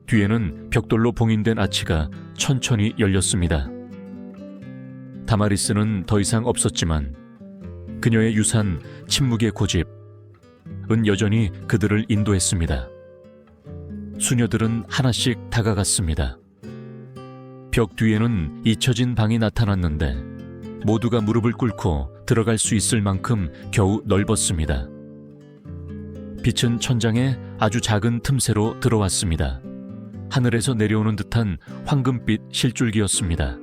뒤에는 벽돌로 봉인된 아치가 천천히 열렸습니다. 다마리스는 더 이상 없었지만 그녀의 유산, 침묵의 고집은 여전히 그들을 인도했습니다. 수녀들은 하나씩 다가갔습니다. 벽 뒤에는 잊혀진 방이 나타났는데 모두가 무릎을 꿇고 들어갈 수 있을 만큼 겨우 넓었습니다. 빛은 천장에 아주 작은 틈새로 들어왔습니다. 하늘에서 내려오는 듯한 황금빛 실줄기였습니다.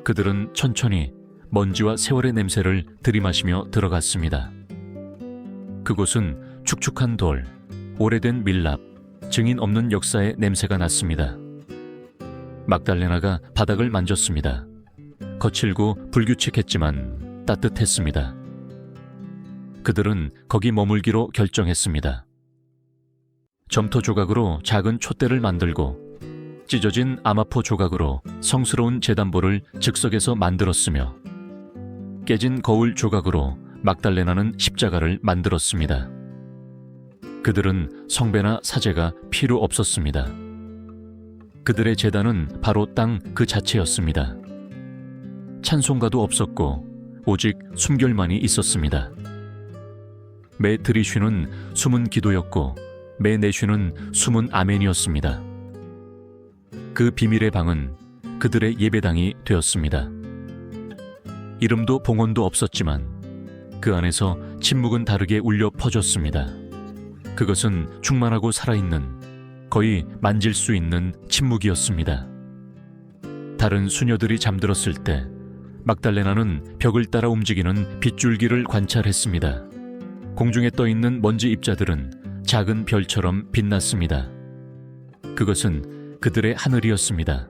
그들은 천천히 먼지와 세월의 냄새를 들이마시며 들어갔습니다. 그곳은 축축한 돌, 오래된 밀랍, 증인 없는 역사의 냄새가 났습니다. 막달레나가 바닥을 만졌습니다. 거칠고 불규칙했지만 따뜻했습니다. 그들은 거기 머물기로 결정했습니다. 점토 조각으로 작은 촛대를 만들고 찢어진 아마포 조각으로 성스러운 제단볼을 즉석에서 만들었으며 깨진 거울 조각으로 막달레나는 십자가를 만들었습니다. 그들은 성배나 사제가 필요 없었습니다. 그들의 제단은 바로 땅 그 자체였습니다. 찬송가도 없었고 오직 숨결만이 있었습니다. 매 들이쉬는 숨은 기도였고 매 내쉬는 숨은 아멘이었습니다. 그 비밀의 방은 그들의 예배당이 되었습니다. 이름도 봉헌도 없었지만 그 안에서 침묵은 다르게 울려 퍼졌습니다. 그것은 충만하고 살아있는, 거의 만질 수 있는 침묵이었습니다. 다른 수녀들이 잠들었을 때 막달레나는 벽을 따라 움직이는 빗줄기를 관찰했습니다. 공중에 떠있는 먼지 입자들은 작은 별처럼 빛났습니다. 그것은 그들의 하늘이었습니다.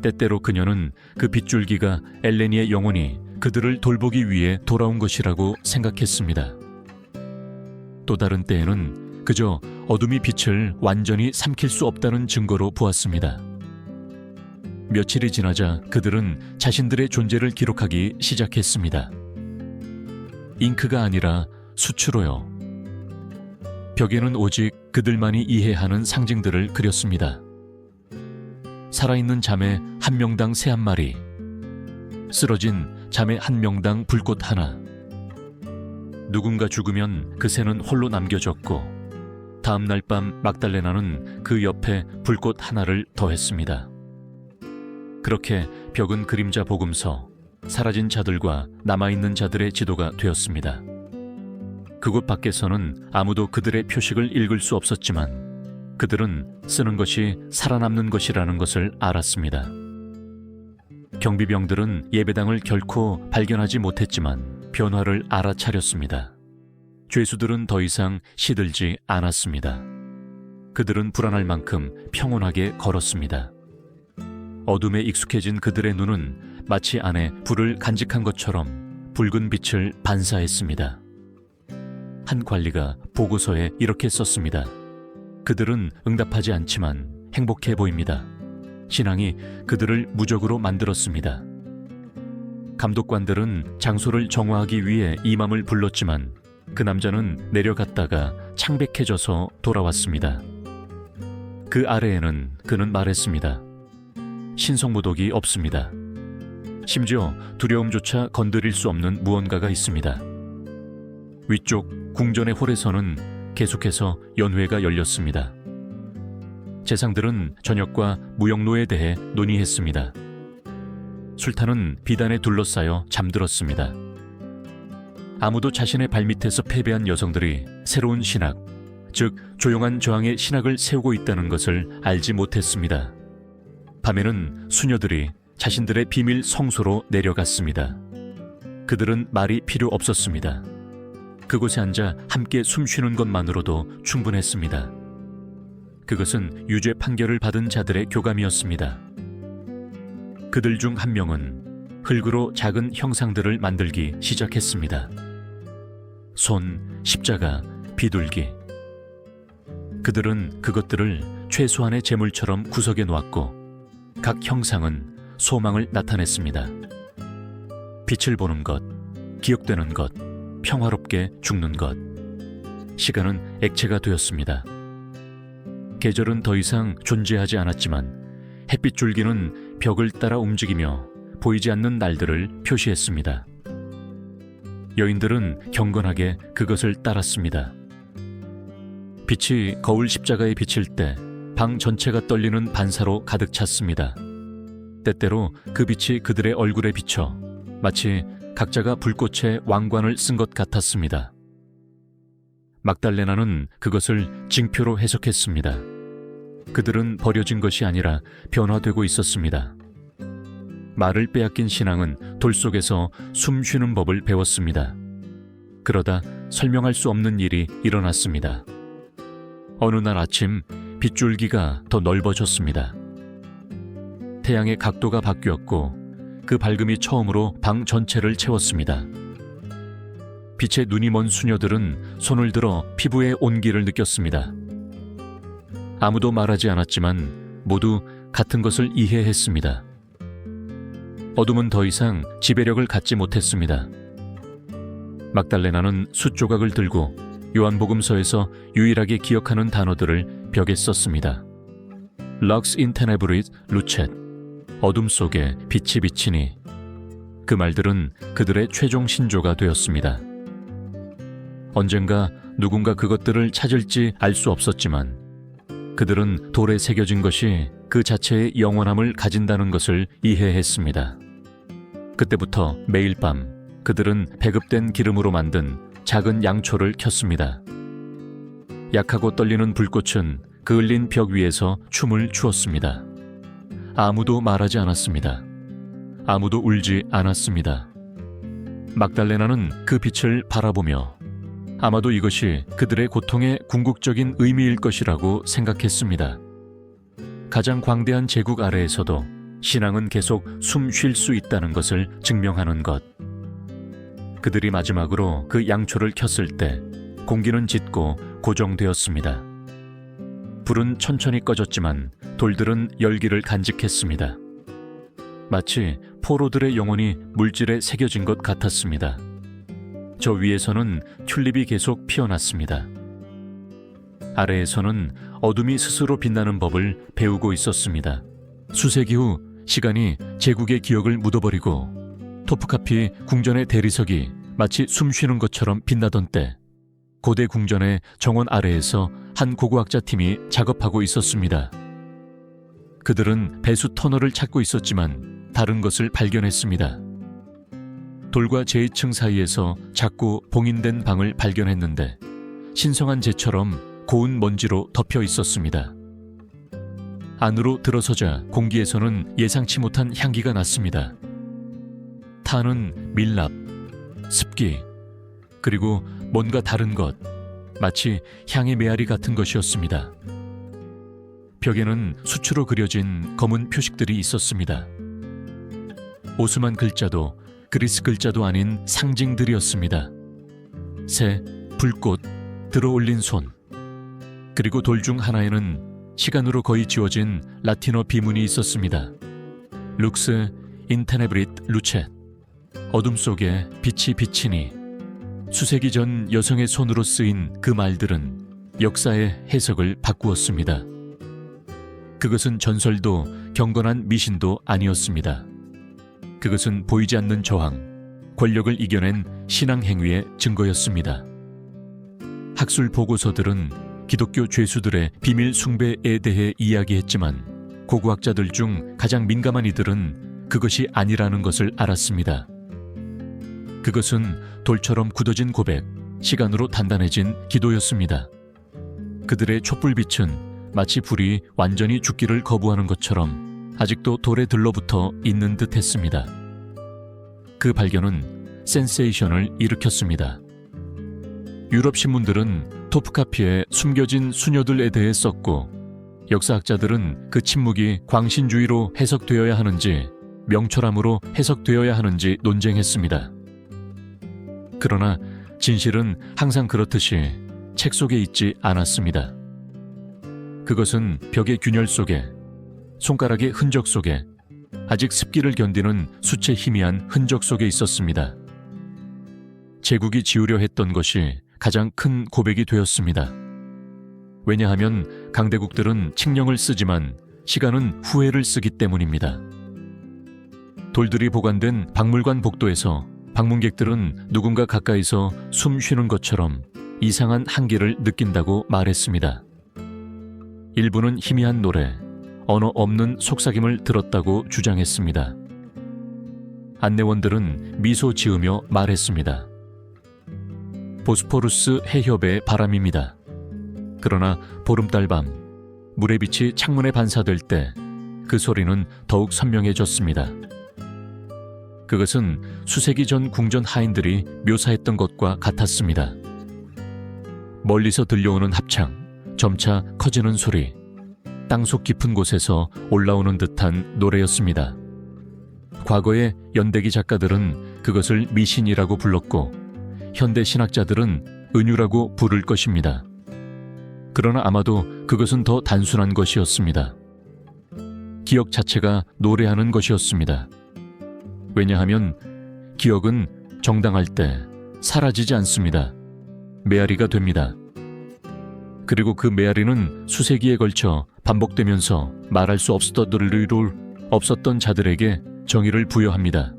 때때로 그녀는 그 빗줄기가 엘레니의 영혼이 그들을 돌보기 위해 돌아온 것이라고 생각했습니다. 또 다른 때에는 그저 어둠이 빛을 완전히 삼킬 수 없다는 증거로 보았습니다. 며칠이 지나자 그들은 자신들의 존재를 기록하기 시작했습니다. 잉크가 아니라 수치로요. 벽에는 오직 그들만이 이해하는 상징들을 그렸습니다. 살아있는 자매 한 명당 새 한 마리, 쓰러진 자매 한 명당 불꽃 하나. 누군가 죽으면 그 새는 홀로 남겨졌고 다음 날 밤 막달레나는 그 옆에 불꽃 하나를 더했습니다. 그렇게 벽은 그림자 복음서, 사라진 자들과 남아있는 자들의 지도가 되었습니다. 그곳 밖에서는 아무도 그들의 표식을 읽을 수 없었지만 그들은 쓰는 것이 살아남는 것이라는 것을 알았습니다. 경비병들은 예배당을 결코 발견하지 못했지만 변화를 알아차렸습니다. 죄수들은 더 이상 시들지 않았습니다. 그들은 불안할 만큼 평온하게 걸었습니다. 어둠에 익숙해진 그들의 눈은 마치 안에 불을 간직한 것처럼 붉은 빛을 반사했습니다. 한 관리가 보고서에 이렇게 썼습니다. 그들은 응답하지 않지만 행복해 보입니다. 신앙이 그들을 무적으로 만들었습니다. 감독관들은 장소를 정화하기 위해 이맘을 불렀지만 그 남자는 내려갔다가 창백해져서 돌아왔습니다. 그 아래에는 그는 말했습니다. 신성모독이 없습니다. 심지어 두려움조차 건드릴 수 없는 무언가가 있습니다. 위쪽 궁전의 홀에서는 계속해서 연회가 열렸습니다. 재상들은 저녁과 무역로에 대해 논의했습니다. 술탄은 비단에 둘러싸여 잠들었습니다. 아무도 자신의 발밑에서 패배한 여성들이 새로운 신학, 즉 조용한 저항의 신학을 세우고 있다는 것을 알지 못했습니다. 밤에는 수녀들이 자신들의 비밀 성소로 내려갔습니다. 그들은 말이 필요 없었습니다. 그곳에 앉아 함께 숨쉬는 것만으로도 충분했습니다. 그것은 유죄 판결을 받은 자들의 교감이었습니다. 그들 중 한 명은 흙으로 작은 형상들을 만들기 시작했습니다. 손, 십자가, 비둘기. 그들은 그것들을 최소한의 제물처럼 구석에 놓았고 각 형상은 소망을 나타냈습니다. 빛을 보는 것, 기억되는 것, 평화롭게 죽는 것. 시간은 액체가 되었습니다. 계절은 더 이상 존재하지 않았지만 햇빛 줄기는 벽을 따라 움직이며 보이지 않는 날들을 표시했습니다. 여인들은 경건하게 그것을 따랐습니다. 빛이 거울 십자가에 비칠 때 방 전체가 떨리는 반사로 가득 찼습니다. 때때로 그 빛이 그들의 얼굴에 비쳐 마치 각자가 불꽃의 왕관을 쓴 것 같았습니다. 막달레나는 그것을 징표로 해석했습니다. 그들은 버려진 것이 아니라 변화되고 있었습니다. 말을 빼앗긴 신앙은 돌 속에서 숨 쉬는 법을 배웠습니다. 그러다 설명할 수 없는 일이 일어났습니다. 어느 날 아침 빗줄기가 더 넓어졌습니다. 태양의 각도가 바뀌었고 그 밝음이 처음으로 방 전체를 채웠습니다. 빛에 눈이 먼 수녀들은 손을 들어 피부의 온기를 느꼈습니다. 아무도 말하지 않았지만 모두 같은 것을 이해했습니다. 어둠은 더 이상 지배력을 갖지 못했습니다. 막달레나는 숫조각을 들고 요한복음서에서 유일하게 기억하는 단어들을 벽에 썼습니다. Lux in tenebris lucet, 어둠 속에 빛이 비치니. 그 말들은 그들의 최종 신조가 되었습니다. 언젠가 누군가 그것들을 찾을지 알 수 없었지만 그들은 돌에 새겨진 것이 그 자체의 영원함을 가진다는 것을 이해했습니다. 그때부터 매일 밤 그들은 배급된 기름으로 만든 작은 양초를 켰습니다. 약하고 떨리는 불꽃은 그을린 벽 위에서 춤을 추었습니다. 아무도 말하지 않았습니다. 아무도 울지 않았습니다. 막달레나는 그 빛을 바라보며 아마도 이것이 그들의 고통의 궁극적인 의미일 것이라고 생각했습니다. 가장 광대한 제국 아래에서도 신앙은 계속 숨 쉴 수 있다는 것을 증명하는 것. 그들이 마지막으로 그 양초를 켰을 때 공기는 짙고 고정되었습니다. 불은 천천히 꺼졌지만 돌들은 열기를 간직했습니다. 마치 포로들의 영혼이 물질에 새겨진 것 같았습니다. 저 위에서는 튤립이 계속 피어났습니다. 아래에서는 어둠이 스스로 빛나는 법을 배우고 있었습니다. 수세기 후 시간이 제국의 기억을 묻어버리고 토프카피 궁전의 대리석이 마치 숨쉬는 것처럼 빛나던 때, 고대 궁전의 정원 아래에서 한 고고학자 팀이 작업하고 있었습니다. 그들은 배수 터널을 찾고 있었지만 다른 것을 발견했습니다. 돌과 제2층 사이에서 작고 봉인된 방을 발견했는데 신성한 재처럼 고운 먼지로 덮여 있었습니다. 안으로 들어서자 공기에서는 예상치 못한 향기가 났습니다. 타는 밀랍, 습기, 그리고 뭔가 다른 것, 마치 향의 메아리 같은 것이었습니다. 벽에는 수치로 그려진 검은 표식들이 있었습니다. 오스만 글자도 그리스 글자도 아닌 상징들이었습니다. 새, 불꽃, 들어올린 손, 그리고 돌 중 하나에는 시간으로 거의 지워진 라틴어 비문이 있었습니다. 룩스 인테네브릿 루쳇, 어둠 속에 빛이 비치니. 수세기 전 여성의 손으로 쓰인 그 말들은 역사의 해석을 바꾸었습니다. 그것은 전설도 경건한 미신도 아니었습니다. 그것은 보이지 않는 저항, 권력을 이겨낸 신앙 행위의 증거였습니다. 학술 보고서들은 기독교 죄수들의 비밀 숭배에 대해 이야기했지만 고고학자들 중 가장 민감한 이들은 그것이 아니라는 것을 알았습니다. 그것은 돌처럼 굳어진 고백, 시간으로 단단해진 기도였습니다. 그들의 촛불빛은 마치 불이 완전히 죽기를 거부하는 것처럼 아직도 돌에 들러붙어 있는 듯 했습니다. 그 발견은 센세이션을 일으켰습니다. 유럽 신문들은 토프카피에 숨겨진 수녀들에 대해 썼고, 역사학자들은 그 침묵이 광신주의로 해석되어야 하는지 명철함으로 해석되어야 하는지 논쟁했습니다. 그러나 진실은 항상 그렇듯이 책 속에 있지 않았습니다. 그것은 벽의 균열 속에, 손가락의 흔적 속에, 아직 습기를 견디는 숯의 희미한 흔적 속에 있었습니다. 제국이 지우려 했던 것이 가장 큰 고백이 되었습니다. 왜냐하면 강대국들은 칙령을 쓰지만 시간은 후회를 쓰기 때문입니다. 돌들이 보관된 박물관 복도에서 방문객들은 누군가 가까이서 숨 쉬는 것처럼 이상한 한기를 느낀다고 말했습니다. 일부는 희미한 노래, 언어 없는 속삭임을 들었다고 주장했습니다. 안내원들은 미소 지으며 말했습니다. 보스포루스 해협의 바람입니다. 그러나 보름달 밤, 물의 빛이 창문에 반사될 때 그 소리는 더욱 선명해졌습니다. 그것은 수세기 전 궁전 하인들이 묘사했던 것과 같았습니다. 멀리서 들려오는 합창, 점차 커지는 소리, 땅속 깊은 곳에서 올라오는 듯한 노래였습니다. 과거의 연대기 작가들은 그것을 미신이라고 불렀고, 현대 신학자들은 은유라고 부를 것입니다. 그러나 아마도 그것은 더 단순한 것이었습니다. 기억 자체가 노래하는 것이었습니다. 왜냐하면 기억은 정당할 때 사라지지 않습니다. 메아리가 됩니다. 그리고 그 메아리는 수세기에 걸쳐 반복되면서 말할 수 없었던 자들에게 정의를 부여합니다.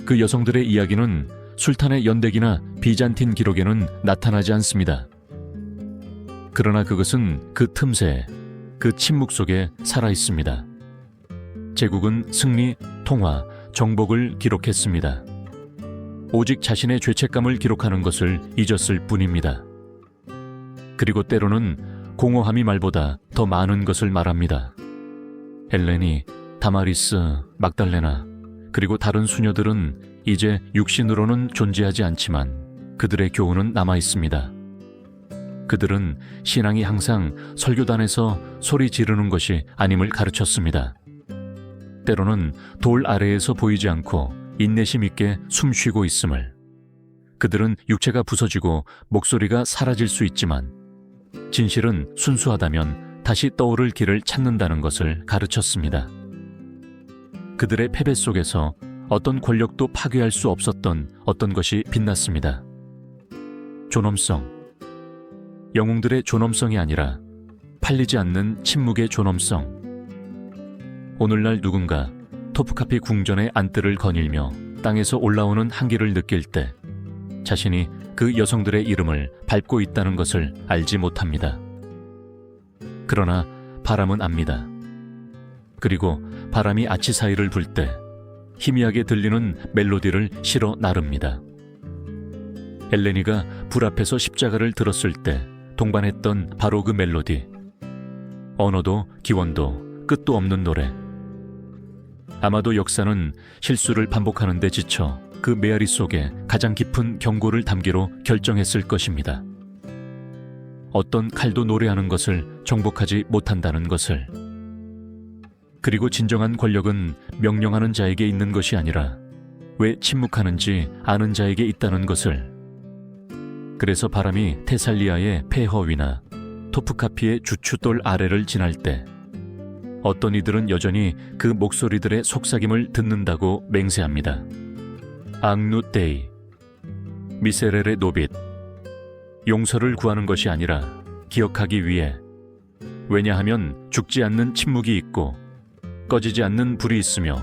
그 여성들의 이야기는 술탄의 연대기나 비잔틴 기록에는 나타나지 않습니다. 그러나 그것은 그 틈새, 그 침묵 속에 살아있습니다. 제국은 승리, 통화, 정복을 기록했습니다. 오직 자신의 죄책감을 기록하는 것을 잊었을 뿐입니다. 그리고 때로는 공허함이 말보다 더 많은 것을 말합니다. 헬레니, 다마리스, 막달레나, 그리고 다른 수녀들은 이제 육신으로는 존재하지 않지만 그들의 교훈은 남아있습니다. 그들은 신앙이 항상 설교단에서 소리 지르는 것이 아님을 가르쳤습니다. 때로는 돌 아래에서 보이지 않고 인내심 있게 숨쉬고 있음을, 그들은 육체가 부서지고 목소리가 사라질 수 있지만 진실은 순수하다면 다시 떠오를 길을 찾는다는 것을 가르쳤습니다. 그들의 패배 속에서 어떤 권력도 파괴할 수 없었던 어떤 것이 빛났습니다. 존엄성, 영웅들의 존엄성이 아니라 팔리지 않는 침묵의 존엄성, 오늘날 누군가 토프카피 궁전의 안뜰을 거닐며 땅에서 올라오는 한기를 느낄 때 자신이 그 여성들의 이름을 밟고 있다는 것을 알지 못합니다. 그러나 바람은 압니다. 그리고 바람이 아치 사이를 불 때 희미하게 들리는 멜로디를 실어 나릅니다. 엘레니가 불 앞에서 십자가를 들었을 때 동반했던 바로 그 멜로디. 언어도 기원도 끝도 없는 노래. 아마도 역사는 실수를 반복하는 데 지쳐 그 메아리 속에 가장 깊은 경고를 담기로 결정했을 것입니다. 어떤 칼도 노래하는 것을 정복하지 못한다는 것을. 그리고 진정한 권력은 명령하는 자에게 있는 것이 아니라 왜 침묵하는지 아는 자에게 있다는 것을. 그래서 바람이 테살리아의 폐허 위나 토프카피의 주춧돌 아래를 지날 때 어떤 이들은 여전히 그 목소리들의 속삭임을 듣는다고 맹세합니다. 앙누데이, 미세렐의 노빗. 용서를 구하는 것이 아니라 기억하기 위해. 왜냐하면 죽지 않는 침묵이 있고 꺼지지 않는 불이 있으며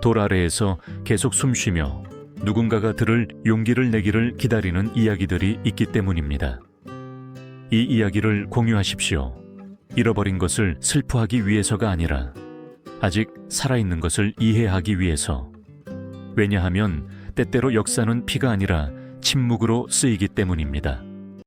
돌 아래에서 계속 숨쉬며 누군가가 들을 용기를 내기를 기다리는 이야기들이 있기 때문입니다. 이 이야기를 공유하십시오. 잃어버린 것을 슬퍼하기 위해서가 아니라 아직 살아있는 것을 이해하기 위해서. 왜냐하면 때때로 역사는 피가 아니라 침묵으로 쓰이기 때문입니다.